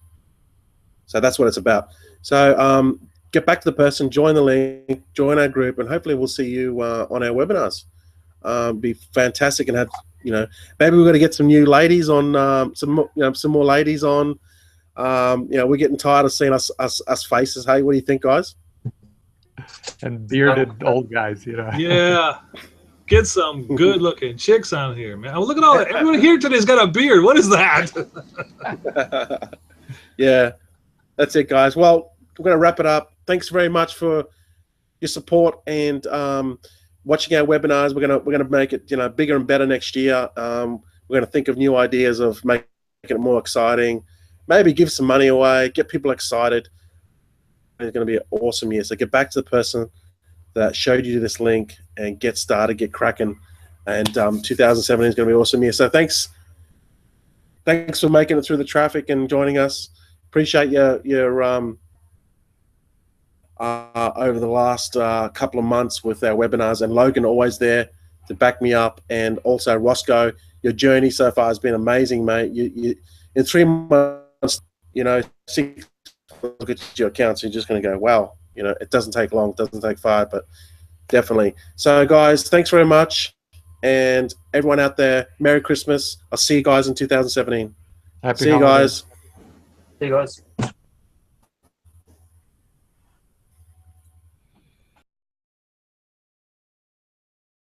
S1: So that's what it's about. So get back to the person, join the link, join our group, and hopefully we'll see you on our webinars. Be fantastic, and have maybe we're going to get some new ladies on, some more ladies on. We're getting tired of seeing us faces. Hey, what do you think, guys?
S2: And bearded old guys,
S4: Yeah. Get some good-looking chicks on here, man. Look at all that. Everyone here today's got a beard. What is that?
S1: Yeah, that's it, guys. Well, we're going to wrap it up. Thanks very much for your support and watching our webinars. We're gonna make it bigger and better next year. We're going to think of new ideas of making it more exciting. Maybe give some money away, get people excited. It's going to be an awesome year. So get back to the person that showed you this link and get started, get cracking. And 2017 is going to be an awesome year. So thanks for making it through the traffic and joining us. Appreciate your over the last couple of months with our webinars, and Logan always there to back me up, and also Roscoe. Your journey so far has been amazing, mate. You in 3 months, 6 look at your accounts, you're just going to go, wow. It doesn't take long, it doesn't take 5, but definitely. So, guys, thanks very much, and everyone out there, Merry Christmas. I'll see you guys in 2017.
S2: Happy
S1: See you guys.
S3: See you guys.